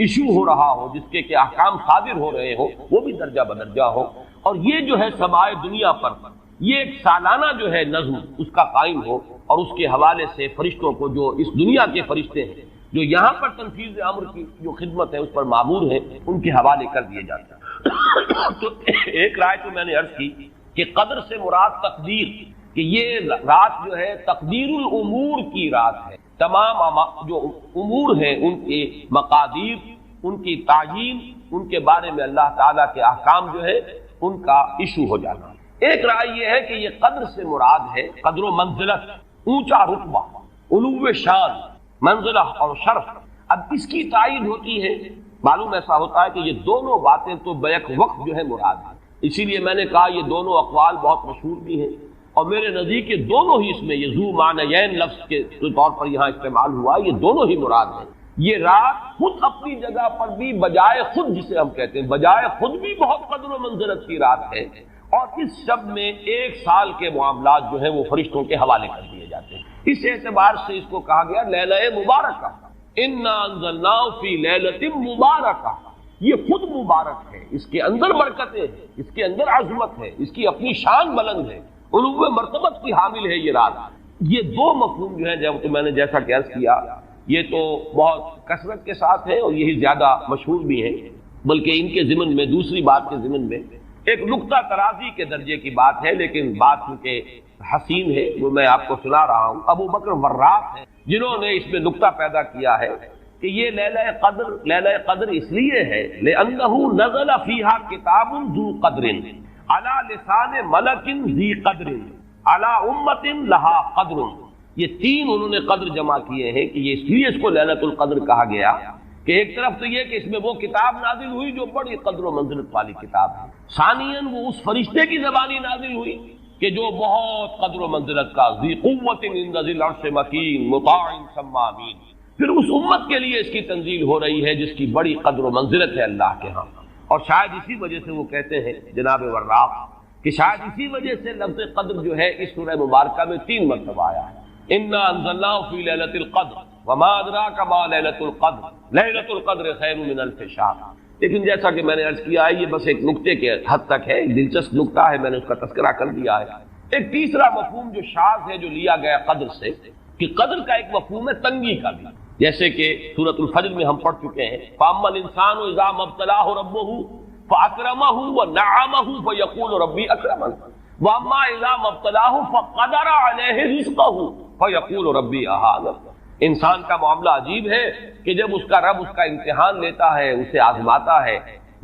ایشو ہو رہا ہو، جس کے کہ احکام صادر ہو رہے ہو، وہ بھی درجہ بدرجہ ہو. اور یہ جو ہے سمائے دنیا پر یہ ایک سالانہ جو ہے نظم اس کا قائم ہو، اور اس کے حوالے سے فرشتوں کو جو اس دنیا کے فرشتے ہیں جو یہاں پر تنفیذ امر کی جو خدمت ہے اس پر مامور ہیں ان کے حوالے کر دیے جاتے ہیں۔ تو ایک رائے تو میں نے عرض کی کہ قدر سے مراد تقدیر، کہ یہ رات جو ہے تقدیر الامور کی رات ہے، تمام جو امور ہیں ان کے مقادیر، ان کی تعیین، ان کے بارے میں اللہ تعالیٰ کے احکام جو ہے ان کا ایشو ہو جانا۔ ایک رائے یہ ہے کہ یہ قدر سے مراد ہے قدر و منزلت، اونچا رتبہ، علو شان، منزلہ اور شرف۔ اب اس کی تعین ہوتی ہے، معلوم ایسا ہوتا ہے کہ یہ دونوں باتیں تو بیک وقت جو ہے مراد ہے، اسی لیے میں نے کہا یہ دونوں اقوال بہت مشہور بھی ہیں، اور میرے نزدیک یہ دونوں ہی اس میں یہ ذو معنیین لفظ کے طور پر یہاں استعمال ہوا، یہ دونوں ہی مراد ہیں۔ یہ رات خود اپنی جگہ پر بھی بجائے خود، جسے ہم کہتے ہیں بجائے خود بھی بہت قدر و منزلت کی رات ہے، اور اس شب میں 1 سال کے معاملات جو ہیں وہ فرشتوں کے حوالے کر دیے جاتے ہیں۔ اس اعتبار سے اس کو کہا گیا لیلہ مبارکہ، انا انزلناہ فی لیلۃ مبارکہ، یہ خود مبارک ہے، اس کے اندر برکتیں ہیں، اس کے اندر عظمت ہے، اس کی اپنی شان بلند ہے، علو مرتبت کی حامل ہے یہ رات۔ یہ دو مفہوم جو ہیں جب تو میں نے جیسا کہ عرض کیا یہ تو بہت کثرت کے ساتھ ہے اور یہی زیادہ مشہور بھی ہیں، بلکہ ان کے ضمن میں دوسری بات کے ضمن میں ایک نقطہ ترازی کے درجے کی بات ہے، لیکن بات چونکہ حسین ہے وہ میں آپ کو سنا رہا ہوں۔ ابو بکر وراق ہیں جنہوں نے اس میں نقطہ پیدا کیا ہے کہ یہ لیلہ قدر اس لیے ہے لأنہ نزل فیہا کتاب ذو قدر علی لسان ملک ذی قدر علی امت لہا قدر۔ یہ 3 انہوں نے قدر جمع کیے ہیں کہ یہ اس لیے اس کو لیلۃ القدر کہا گیا کہ ایک طرف تو یہ کہ اس میں وہ کتاب نازل ہوئی جو بڑی قدر و منزلت والی کتاب ہے، ثانیاً وہ اس فرشتے کی زبانی نازل ہوئی کہ جو بہت قدر و منزلت کا ذی قوت عند ذی العرش مکین مطاع ثم امین، پھر اس امت کے لیے اس کی تنزیل ہو رہی ہے جس کی بڑی قدر و منزلت ہے اللہ کے ہاں۔ اور شاید اسی وجہ سے وہ کہتے ہیں جناب وراق کہ شاید اسی وجہ سے لفظ قدر جو ہے اس سورہ مبارکہ میں 3 مرتبہ آیا ہے، انا انزلناہ فی لیلۃ القدر وما ادراک ما لیلۃ القدر لیلۃ القدر خیر من الف شہر۔ لیکن جیسا کہ میں نے عرض کیا ہے یہ بس ایک نقطے کے حد تک ہے، ایک دلچسپ نقطہ ہے، میں نے اس کا تذکرہ کر دیا ہے۔ ایک تیسرا مفہوم جو شاذ ہے جو لیا گیا قدر سے، کہ قدر کا ایک مفہوم ہے تنگی کا بھی، جیسے کہ سورۃ الفجر میں ہم پڑھ چکے ہیں فَأَمَّا الْإِنسَانُ إِذَا مَا ابْتَلَاهُ رَبُّهُ فَأَكْرَمَهُ وَنَعَّمَهُ فَيَقُولُ رَبِّي أَكْرَمَنِ وَأَمَّا إِذَا مَا ابْتَلَاهُ فَقَدَرَ عَلَيْهِ رِزْقَهُ فَيَقُولُ رَبِّي أَهَانَنِ۔ انسان کا معاملہ عجیب ہے کہ جب اس کا رب اس کا امتحان لیتا ہے، اسے آزماتا ہے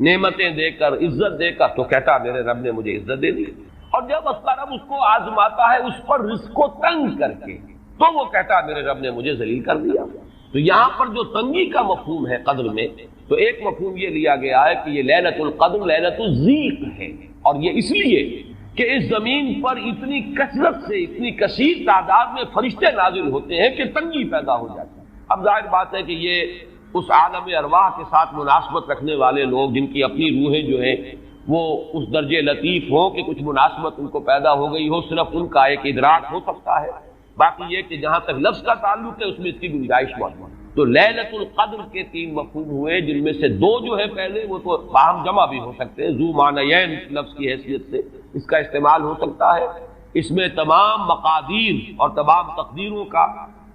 نعمتیں دے کر، عزت دے کر، تو کہتا میرے رب نے مجھے عزت دے دی، اور جب اس کا رب اس کو آزماتا ہے اس پر رزق کو تنگ کر کے، تو وہ کہتا میرے رب نے مجھے ذلیل کر دیا۔ تو یہاں پر جو تنگی کا مفہوم ہے قدر میں، تو ایک مفہوم یہ لیا گیا ہے کہ یہ لیلۃ القدر لیلۃ الضیق ہے، اور یہ اس لیے کہ اس زمین پر اتنی کثرت سے، اتنی کثیر تعداد میں فرشتے نازل ہوتے ہیں کہ تنگی پیدا ہو جاتی ہے۔ اب ظاہر بات ہے کہ یہ اس عالم ارواح کے ساتھ مناسبت رکھنے والے لوگ جن کی اپنی روحیں جو ہیں وہ اس درجے لطیف ہوں کہ کچھ مناسبت ان کو پیدا ہو گئی ہو، صرف ان کا ایک ادراک ہو سکتا ہے، باقی یہ کہ جہاں تک لفظ کا تعلق ہے اس میں اس کی گنجائش موجود ہے۔ تو لیلۃ القدر کے 3 مفہوم ہوئے، جن میں سے 2 جو ہے پہلے وہ تو باہم جمع بھی ہو سکتے ہیں، ذو معنیین لفظ کی حیثیت سے اس کا استعمال ہو سکتا ہے۔ اس میں تمام مقادیر اور تمام تقدیروں کا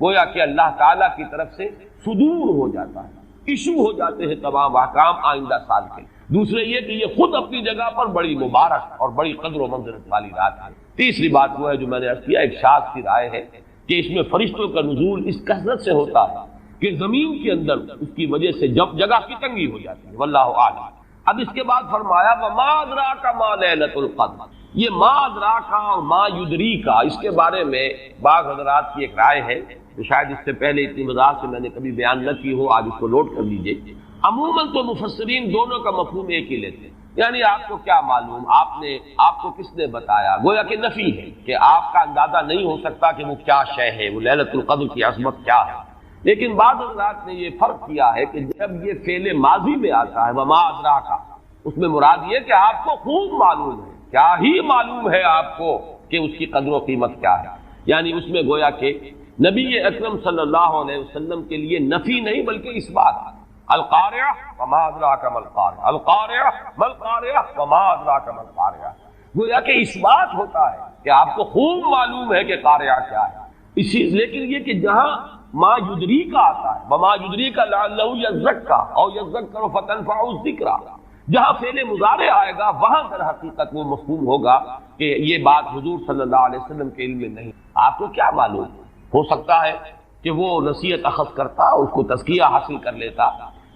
گویا کہ اللہ تعالیٰ کی طرف سے صدور ہو جاتا ہے، ایشو ہو جاتے ہیں تمام احکام آئندہ سال کے۔ دوسرے یہ کہ یہ خود اپنی جگہ پر بڑی مبارک اور بڑی قدر و منزلت والی رات ہے۔ تیسری بات وہ ہے جو میں نے عرض کیا، ایک شاذ سی رائے ہے کہ اس میں فرشتوں کا نزول اس کثرت سے ہوتا ہے کہ زمین کے اندر اس کی وجہ سے جب جگہ کی تنگی ہو جاتی ہے، واللہ اعلم۔ اب اس کے بعد فرمایا وما ادراک ما لیلۃ القدر، یہ ما ادراک اور ما یدریک، اس کے بارے میں بعض حضرات کی ایک رائے ہے جو شاید اس سے پہلے اتنی وضاحت سے میں نے کبھی بیان نہ کی ہو، آج اس کو نوٹ کر لیجئے۔ عموماً تو مفسرین دونوں کا مفہوم ایک ہی لیتے ہیں، یعنی آپ کو کیا معلوم، آپ کو کس نے بتایا، گویا کہ نفی ہے کہ آپ کا اندازہ نہیں ہو سکتا کہ وہ کیا شے ہے، وہ لیلۃ القدر کی عظمت کیا ہے۔ لیکن بعض حضرات نے یہ فرق کیا ہے کہ جب یہ فعل ماضی میں آتا ہے وما ادراک، اس میں مراد یہ کہ آپ کو خوب معلوم ہے، کیا ہی معلوم ہے آپ کو کہ اس کی قدر و قیمت کیا ہے، یعنی اس میں گویا کہ نبی اکرم صلی اللہ علیہ وسلم کے لیے نفی نہیں بلکہ اس بات، القارعہ وما ادراک ما القارعہ، القارعہ ما القارعہ وما ادراک ما القارعہ، گویا کہ اس بات ہوتا ہے کہ آپ کو خوب معلوم ہے کہ قارعہ کیا ہے۔ لیکن یہ کہ جہاں ما یدری کا آتا ہے، وما یدری کا لعلہ یزکا اور یذکر فتنفعہ الذکریٰ، جہاں فعل مضارع آئے گا وہاں در حقیقت وہ مفہوم ہوگا کہ یہ بات حضور صلی اللہ علیہ وسلم کے علم میں نہیں۔ آپ کو کیا معلوم، ہو سکتا ہے کہ وہ نصیحت اخذ کرتا، اس کو تزکیہ حاصل کر لیتا،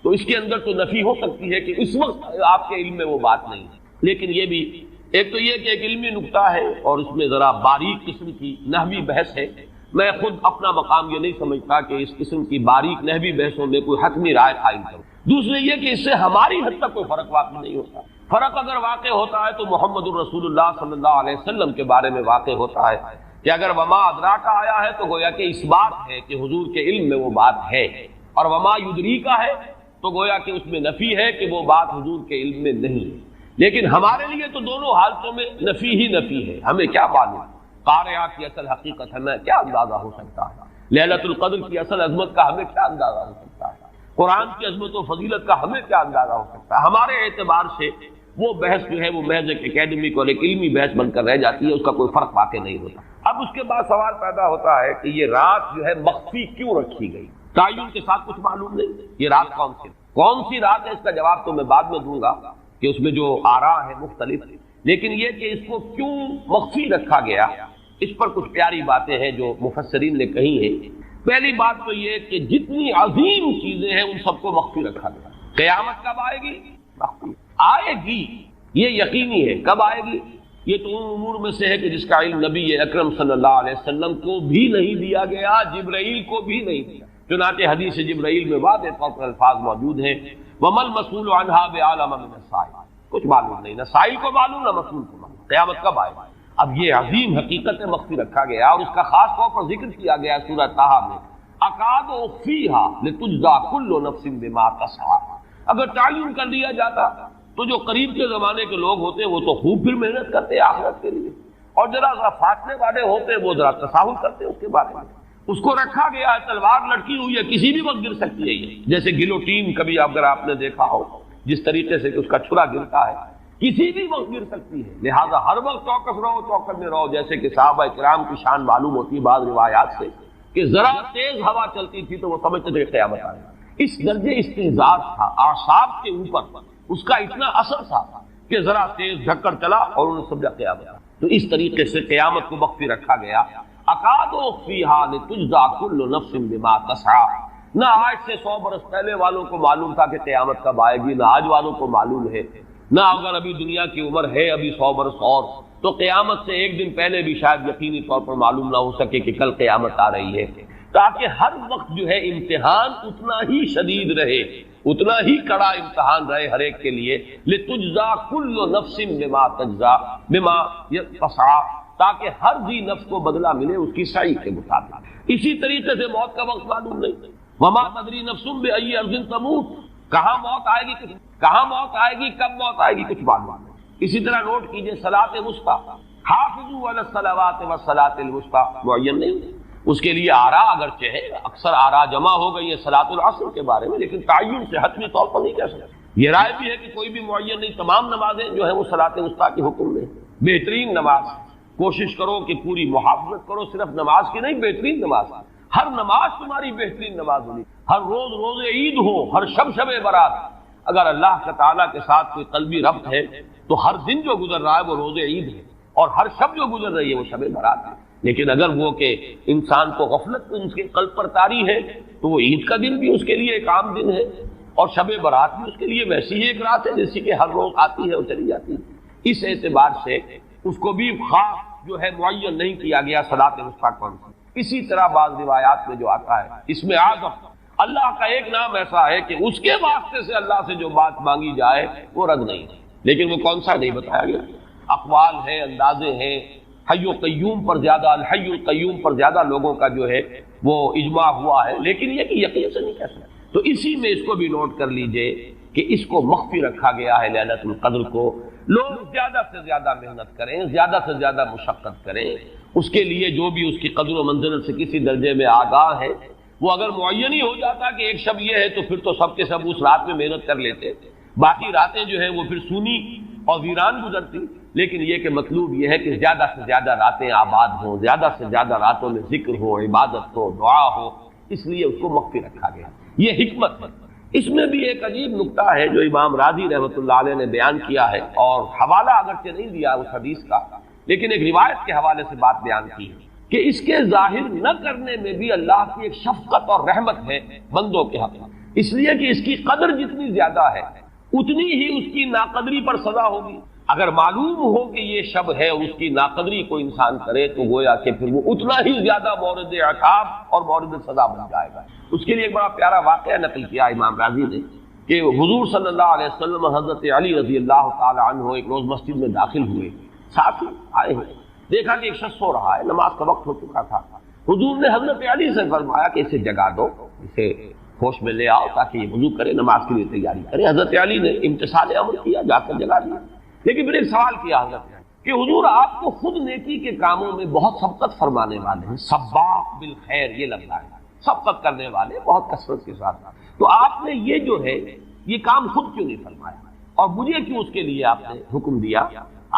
تو اس کے اندر تو نفی ہو سکتی ہے کہ اس وقت آپ کے علم میں وہ بات نہیں ہے۔ لیکن یہ بھی ایک تو یہ کہ ایک علمی نکتہ ہے اور اس میں ذرا باریک قسم کی نحوی بحث ہے، میں خود اپنا مقام یہ نہیں سمجھتا کہ اس قسم کی باریک نحوی بحثوں میں کوئی حتمی رائے قائم کروں۔ دوسرے یہ کہ اس سے ہماری حد تک کوئی فرق واقع نہیں ہوتا، فرق اگر واقع ہوتا ہے تو محمد الرسول اللہ صلی اللہ علیہ وسلم کے بارے میں واقع ہوتا ہے کہ اگر وما ادراکا آیا ہے تو گویا کہ اس بات ہے کہ حضور کے علم میں وہ بات ہے، اور وما یدری کا ہے تو گویا کہ اس میں نفی ہے کہ وہ بات حضور کے علم میں نہیں ہے۔ لیکن ہمارے لیے تو دونوں حالتوں میں نفی ہی نفی ہے، ہمیں کیا معلوم قارعہ کی اصل حقیقت ہمیں کیا اندازہ ہو سکتا ہے، لیلۃ القدر کی اصل عظمت کا ہمیں کیا اندازہ ہو سکتا ہے، قرآن کی عظمت و فضیلت کا ہمیں کیا اندازہ ہو سکتا ہے۔ ہمارے اعتبار سے وہ بحث جو ہے وہ محض ایک اکیڈمک اور ایک علمی بحث بن کر رہ جاتی ہے، اس کا کوئی فرق واقع نہیں ہوتا۔ اب اس کے بعد سوال پیدا ہوتا ہے کہ یہ رات جو ہے مخفی کیوں رکھی گئی، تعین کے ساتھ کچھ معلوم نہیں، یہ رات کون سی رات ہے، اس کا جواب تو میں بعد میں دوں گا کہ اس میں جو آراء ہے مختلف، لیکن یہ کہ اس کو کیوں مخفی رکھا گیا اس پر کچھ پیاری باتیں ہیں جو مفسرین نے کہی ہیں۔ پہلی بات تو یہ کہ جتنی عظیم چیزیں ہیں ان سب کو مخفی رکھا گیا۔ قیامت کب آئے گی؟ مخفی آئے گی، یہ یقینی ہے۔ کب آئے گی؟ یہ تو ان امور میں سے ہے کہ جس کا علم نبی اکرم صلی اللہ علیہ وسلم کو بھی نہیں دیا گیا، جبرائیل کو بھی نہیں دیا، چنانچہ حدیث جبرائیل میں واضح طور پر الفاظ موجود ہیں وَمَا الْمَسْئُولُ عَنْهَا بِأَعْلَمَ مِنَ السَّائِلِ، کچھ معلوم نہیں، نہ سائل کو معلوم نہ مسئول کو معلوم قیامت کب آئے گی۔ اب یہ عظیم حقیقت مخفی رکھا گیا اور اس کا خاص طور پر ذکر کیا گیا سورہ طٰہٰ میں، اکاد اخفیھا لتجزی کل نفس بما تسعی۔ اگر تعین کر دیا جاتا تو جو قریب کے زمانے کے لوگ ہوتے وہ تو خوب پھر محنت کرتے آخرت کے لیے، اور ذرا فاصلے والے ہوتے وہ ذرا تساہل کرتے اس کے بارے میں۔ اس کو رکھا گیا ہے، تلوار لٹکی ہوئی ہے، کسی بھی وقت گر سکتی ہے، یہ جیسے گلوٹین کبھی اگر آپ نے دیکھا ہو جس طریقے سے کہ اس کا چھرا گرتا ہے، کسی بھی وقت گر سکتی ہے، لہذا ہر وقت چوکس رہو، چوکس میں رہو، جیسے کہ صحابہ کرام کی شان معلوم ہوتی ہے بعض روایات سے کہ ذرا تیز ہوا چلتی تھی تو وہ سمجھتے تھے کہ قیامت آ رہی۔ اس درجے استحضار تھا اعصاب کے اوپر، اس کا اتنا اثر تھا کہ ذرا تیز جھکڑ چلا اور انہوں نے سمجھا قیامت آ رہی۔ تو اس طریقے سے قیامت کو مخفی رکھا گیا۔ اکاد اخفیھا لتجزی کل نفس بما تسعی، نہ آج سے 100 برس پہلے والوں کو معلوم تھا کہ قیامت کب آئے گی، نہ آج والوں کو معلوم ہے، نہ اگر ابھی دنیا کی عمر ہے ابھی 100 برس اور تو قیامت سے ایک دن پہلے بھی شاید یقینی طور پر معلوم نہ ہو سکے کہ کل قیامت آ رہی ہے، تاکہ ہر وقت جو ہے امتحان اتنا ہی شدید رہے، اتنا ہی کڑا امتحان رہے ہر ایک کے لیے، لتجزی کل نفس بما تجزی بما تسعی، تاکہ ہر ذی نفس کو بدلہ ملے اس کی سعی کے مطابق۔ اسی طریقے سے موت کا وقت معلوم نہیں، وما تدری نفس بأی ارض تموت، کہاں موت آئے گی، کہاں موت آئے گی، کب موت آئے گی، کچھ معلوم نہیں۔ اسی طرح نوٹ کیجئے صلاۃ وسطیٰ، حافظوا علی الصلوات والصلاۃ الوسطیٰ، معین نہیں، اس کے لیے آراء اگرچہ ہے، اکثر آراء جمع ہو گئی ہے صلاۃ العصر کے بارے میں، لیکن تعین سے حتمی طور پر نہیں کہہ سکتے۔ یہ رائے بھی ہے کہ کوئی بھی معین نہیں، تمام نمازیں جو ہیں وہ صلاۃ وسطیٰ کے حکم میں، بہترین نماز، کوشش کرو کہ پوری محافظت کرو، صرف نماز کی نہیں، بہترین نماز، ہر نماز تمہاری بہترین نماز ہونی، ہر روز روز عید ہو، ہر شب شب برات۔ اگر اللہ کے تعالیٰ کے ساتھ کوئی قلبی ربط ہے تو ہر دن جو گزر رہا ہے وہ روز عید ہے، اور ہر شب جو گزر رہی ہے وہ شب برات ہے۔ لیکن اگر وہ کہ انسان کو غفلت ان کے قلب پر طاری ہے تو وہ عید کا دن بھی اس کے لیے ایک عام دن ہے، اور شب برات بھی اس کے لیے ویسی ہی ایک رات ہے جیسی کہ ہر روز آتی ہے اور چلی جاتی ہے۔ اس اعتبار سے اس کو بھی خاص جو ہے معین نہیں کیا گیا صلاۃ وسطیٰ کون سی۔ اسی طرح بعض روایات میں جو آتا ہے اس میں اعظم اللہ کا ایک نام ایسا ہے کہ اس کے واسطے سے اللہ سے جو بات مانگی جائے وہ رد نہیں ہے، لیکن وہ کون سا نہیں بتایا گیا۔ اقوال ہیں، اندازے ہیں، حی و قیوم پر زیادہ، الحی القیوم پر زیادہ لوگوں کا جو ہے وہ اجماع ہوا ہے، لیکن یہ کہ یقین سے نہیں کہہ سکتے۔ تو اسی میں اس کو بھی نوٹ کر لیجئے کہ اس کو مخفی رکھا گیا ہے لیلۃ القدر کو۔ لوگ زیادہ سے زیادہ محنت کریں، زیادہ سے زیادہ مشقت کریں، اس کے لیے جو بھی اس کی قدر و منزلت سے کسی درجے میں آگاہ ہے، وہ اگر معین ہی ہو جاتا کہ ایک شب یہ ہے تو پھر تو سب کے سب اس رات میں محنت کر لیتے، باقی راتیں جو ہیں وہ پھر سونی اور ویران گزرتی۔ لیکن یہ کہ مطلوب یہ ہے کہ زیادہ سے زیادہ راتیں آباد ہوں، زیادہ سے زیادہ راتوں میں ذکر ہو، عبادت ہو، دعا ہو، اس لیے اس کو مخفی رکھا گیا. یہ حکمت ہے. اس میں بھی ایک عجیب نکتہ ہے جو امام راضی رحمۃ اللہ علیہ نے بیان کیا ہے، اور حوالہ اگرچہ نہیں دیا اس حدیث کا، لیکن ایک روایت کے حوالے سے بات بیان کی ہے کہ اس کے ظاہر نہ کرنے میں بھی اللہ کی ایک شفقت اور رحمت ہے بندوں کے حق میں، اس لیے کہ اس کی قدر جتنی زیادہ ہے اتنی ہی اس کی ناقدری پر سزا ہوگی. اگر معلوم ہو کہ یہ شب ہے اور اس کی ناقدری کو انسان کرے تو گویا کہ پھر وہ اتنا ہی زیادہ مورد عقاب اور مورد سزا بن جائے گا. اس کے لیے ایک بڑا پیارا واقعہ نقل کیا امام راضی نے کہ حضور صلی اللہ علیہ وسلم حضرت علی رضی اللہ تعالی عنہ ایک روز مسجد میں داخل ہوئے، ساتھ ہی آئے ہیں، دیکھا کہ ایک شخص سو رہا ہے، نماز کا وقت ہو چکا تھا. حضور نے حضرت علی سے فرمایا کہ اسے جگا دو، اسے ہوش میں لے آؤ تاکہ یہ وضو کرے، نماز کے لیے تیاری کرے. حضرت علی نے امتثال امر کیا، جا کر جگا دیا. لیکن پھر ایک سوال کیا حضرت علی کہ حضور آپ تو خود نیکی کے کاموں میں بہت سبقت فرمانے والے ہیں، سباق بالخیر یہ لفظ ہے، سبقت کرنے والے بہت کثرت کے ساتھ، تو آپ نے یہ جو ہے یہ کام خود کیوں نہیں فرمایا اور مجھے کیوں اس کے لیے آپ نے حکم دیا؟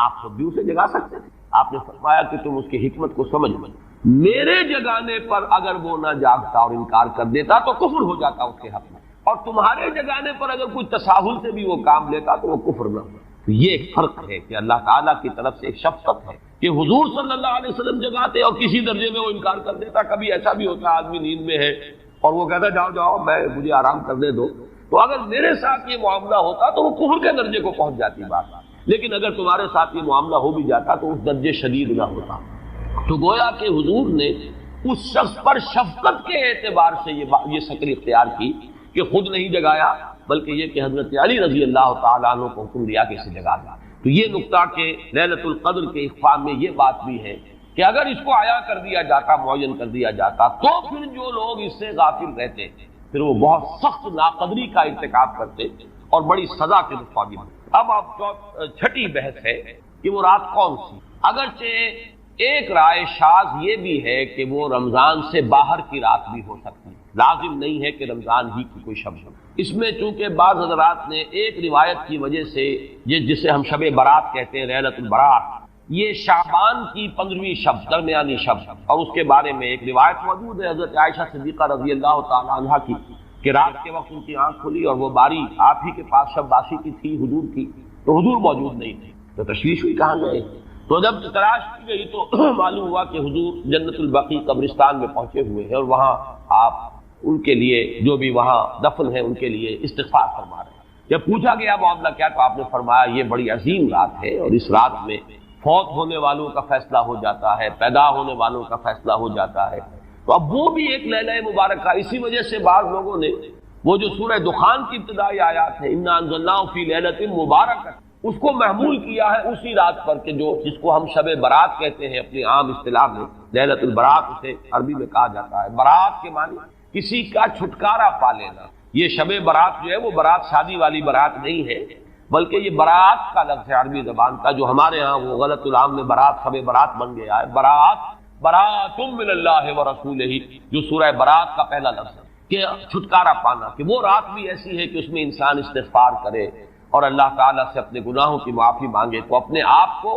آپ خود بھی اسے جگا سکتے تھے. آپ نے فرمایا کہ تم اس کی حکمت کو سمجھ لو، میرے جگانے پر اگر وہ نہ جاگتا اور انکار کر دیتا تو کفر ہو جاتا اس کے حق میں، اور تمہارے جگانے پر اگر کوئی تساہل سے بھی وہ کام لیتا تو وہ کفر نہ ہو. تو یہ ایک فرق ہے کہ اللہ تعالیٰ کی طرف سے ایک شفقت ہے کہ حضور صلی اللہ علیہ وسلم جگاتے اور کسی درجے میں وہ انکار کر دیتا. کبھی ایسا بھی ہوتا آدمی نیند میں ہے اور وہ کہتا جاؤ جاؤ مجھے آرام کرنے دو، تو اگر میرے ساتھ یہ معاملہ ہوتا تو وہ کفر کے درجے کو پہنچ جاتی بات. لیکن اگر تمہارے ساتھ یہ معاملہ ہو بھی جاتا تو اس درجے شدید نہ ہوتا. تو گویا کہ حضور نے اس شخص پر شفقت کے اعتبار سے یہ شکل اختیار کی کہ خود نہیں جگایا، بلکہ یہ کہ حضرت علی رضی اللہ تعالیٰ عنہ کو حکم دیا کہ اسے جگا دیا. تو یہ نقطہ کہ لیلۃ القدر کے اخفاء میں یہ بات بھی ہے کہ اگر اس کو عیاں کر دیا جاتا، معین کر دیا جاتا، تو پھر جو لوگ اس سے غافل رہتے پھر وہ بہت سخت ناقدری کا ارتکاب کرتے اور بڑی سزا کے مستحق ہوتے. اب آپ چھٹی بحث ہے کہ وہ رات کون سی. اگرچہ ایک رائے شاذ یہ بھی ہے کہ وہ رمضان سے باہر کی رات بھی ہو سکتی ہے، لازم نہیں ہے کہ رمضان ہی کی کوئی شب ہو. اس میں چونکہ بعض حضرات نے ایک روایت کی وجہ سے یہ جسے ہم شب برات کہتے ہیں، لیلۃ البرات، یہ شعبان کی 15ویں شب، درمیانی شب، اور اس کے بارے میں ایک روایت موجود ہے حضرت عائشہ صدیقہ رضی اللہ تعالی عنہا کی کہ رات کے وقت ان کی آنکھ کھلی اور وہ باری آپ ہی کے پاس شب باسی کی تھی حضور کی، تو حضور موجود نہیں تھے. تو تشویش ہوئی کہاں گئے. تو جب تلاش کی گئی تو معلوم ہوا کہ حضور جنت البقیع قبرستان میں پہنچے ہوئے ہیں اور وہاں آپ ان کے لیے جو بھی وہاں دفن ہے ان کے لیے استغفار فرما رہے ہیں. جب پوچھا گیا معاملہ کیا تو آپ نے فرمایا یہ بڑی عظیم رات ہے اور اس رات میں فوت ہونے والوں کا فیصلہ ہو جاتا ہے، پیدا ہونے والوں کا فیصلہ ہو جاتا ہے. تو اب وہ بھی ایک لیلہ مبارکہ. اسی وجہ سے بعض لوگوں نے وہ جو سورہ دخان کی ابتدائی آیات ہے انا انزلناہ فی لیلۃ مبارکہ، اس کو محمول کیا ہے اسی رات پر کہ جو جس کو ہم شب برات کہتے ہیں اپنی عام اصطلاح میں، لیلۃ البرات اسے عربی میں کہا جاتا ہے. برات کے معنی کسی کا چھٹکارا پا لینا. یہ شب برات جو ہے وہ برات شادی والی برات نہیں ہے، بلکہ یہ برات کا لفظ ہے عربی زبان کا، جو ہمارے ہاں وہ غلط العام میں برات شب برات بن گیا ہے. برات من اللہ ورسولہ، جو سورہ برات کا پہلا لفظ ہے کہ چھٹکارا پانا، کہ وہ رات بھی ایسی ہے کہ اس میں انسان استغفار کرے اور اللہ تعالیٰ سے اپنے گناہوں کی معافی مانگے تو اپنے آپ کو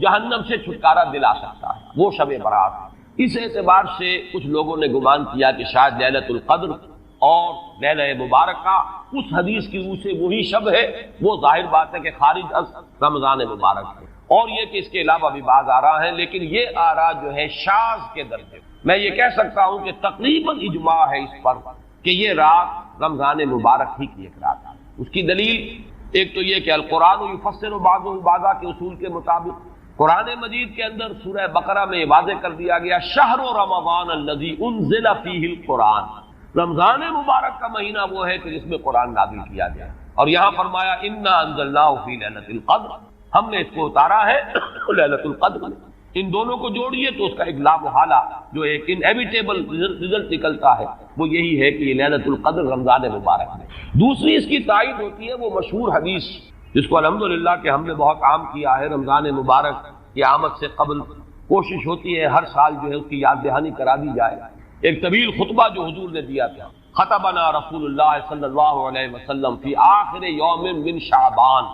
جہنم سے چھٹکارا دلا سکتا ہے. وہ شب برات. اس اعتبار سے کچھ لوگوں نے گمان کیا کہ شاید لیلۃ القدر اور لیلہ مبارکہ اس حدیث کی روح سے وہی شب ہے. وہ ظاہر بات ہے کہ خارج از رمضان مبارک ہے. اور یہ کہ اس کے علاوہ بھی بعض آراء ہیں، لیکن یہ آراء جو ہے شاذ کے درجے. میں یہ کہہ سکتا ہوں کہ تقریباً اجماع ہے اس پر کہ یہ رات رمضان مبارک ہی کی ایک رات ہے. اس کی دلیل ایک تو یہ کہ القرآن یفسر بعضہ بعضا کے اصول کے مطابق قرآن مجید کے اندر سورہ بقرہ میں واضح کر دیا گیا شہر رمضان الذی انزل فیہ القرآن، رمضان مبارک کا مہینہ وہ ہے کہ جس میں قرآن نازل کیا گیا. اور یہاں فرمایا انا انزلناہ فی لیلۃ القدر، ہم نے اس کو اتارا ہے لیلۃ القدر میں. ان دونوں کو جوڑیے تو اس کا ایک لا محالہ جو ایک انیویٹیبل رزلٹ نکلتا ہے وہ یہی ہے کہ یہ لیلۃ القدر رمضان مبارک میں. دوسری اس کی تائید ہوتی ہے وہ مشہور حدیث جس کو الحمدللہ کہ ہم نے بہت عام کیا ہے. رمضان مبارک کی آمد سے قبل کوشش ہوتی ہے ہر سال جو ہے اس کی یاد دہانی کرا دی جائے. ایک طویل خطبہ جو حضور نے دیا تھا، خطبنا رسول اللہ صلی اللہ علیہ وسلم فی آخر یوم من شعبان،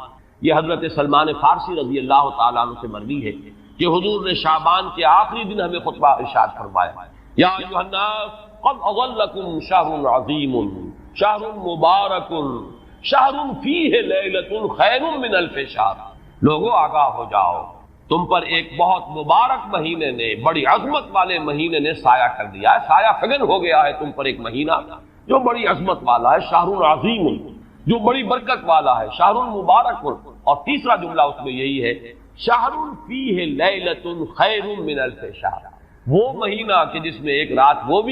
یہ حضرت سلمان فارسی رضی اللہ تعالیٰ عنہ سے مروی ہے کہ حضور نے شعبان کے آخری دن ہمیں خطبہ ارشاد فرمایا. یا ایھا الناس قد اضلکم شہر عظیم شہر مبارک شہر فیہ لیلۃ خیر من الف شہر. لوگوں آگاہ ہو جاؤ، تم پر ایک بہت مبارک مہینے نے، بڑی عظمت والے مہینے نے سایہ کر دیا ہے، سایہ فگن ہو گیا ہے تم پر ایک مہینہ جو بڑی عظمت والا ہے، شہر عظیم جو بڑی برکت والا ہے، شہر مبارک. اور تیسرا جملہ اس میں یہی ہے شہر فیہ لیلۃ خیر من الف شہر، وہ مہینہ کہ جس میں ایک رات وہ بھی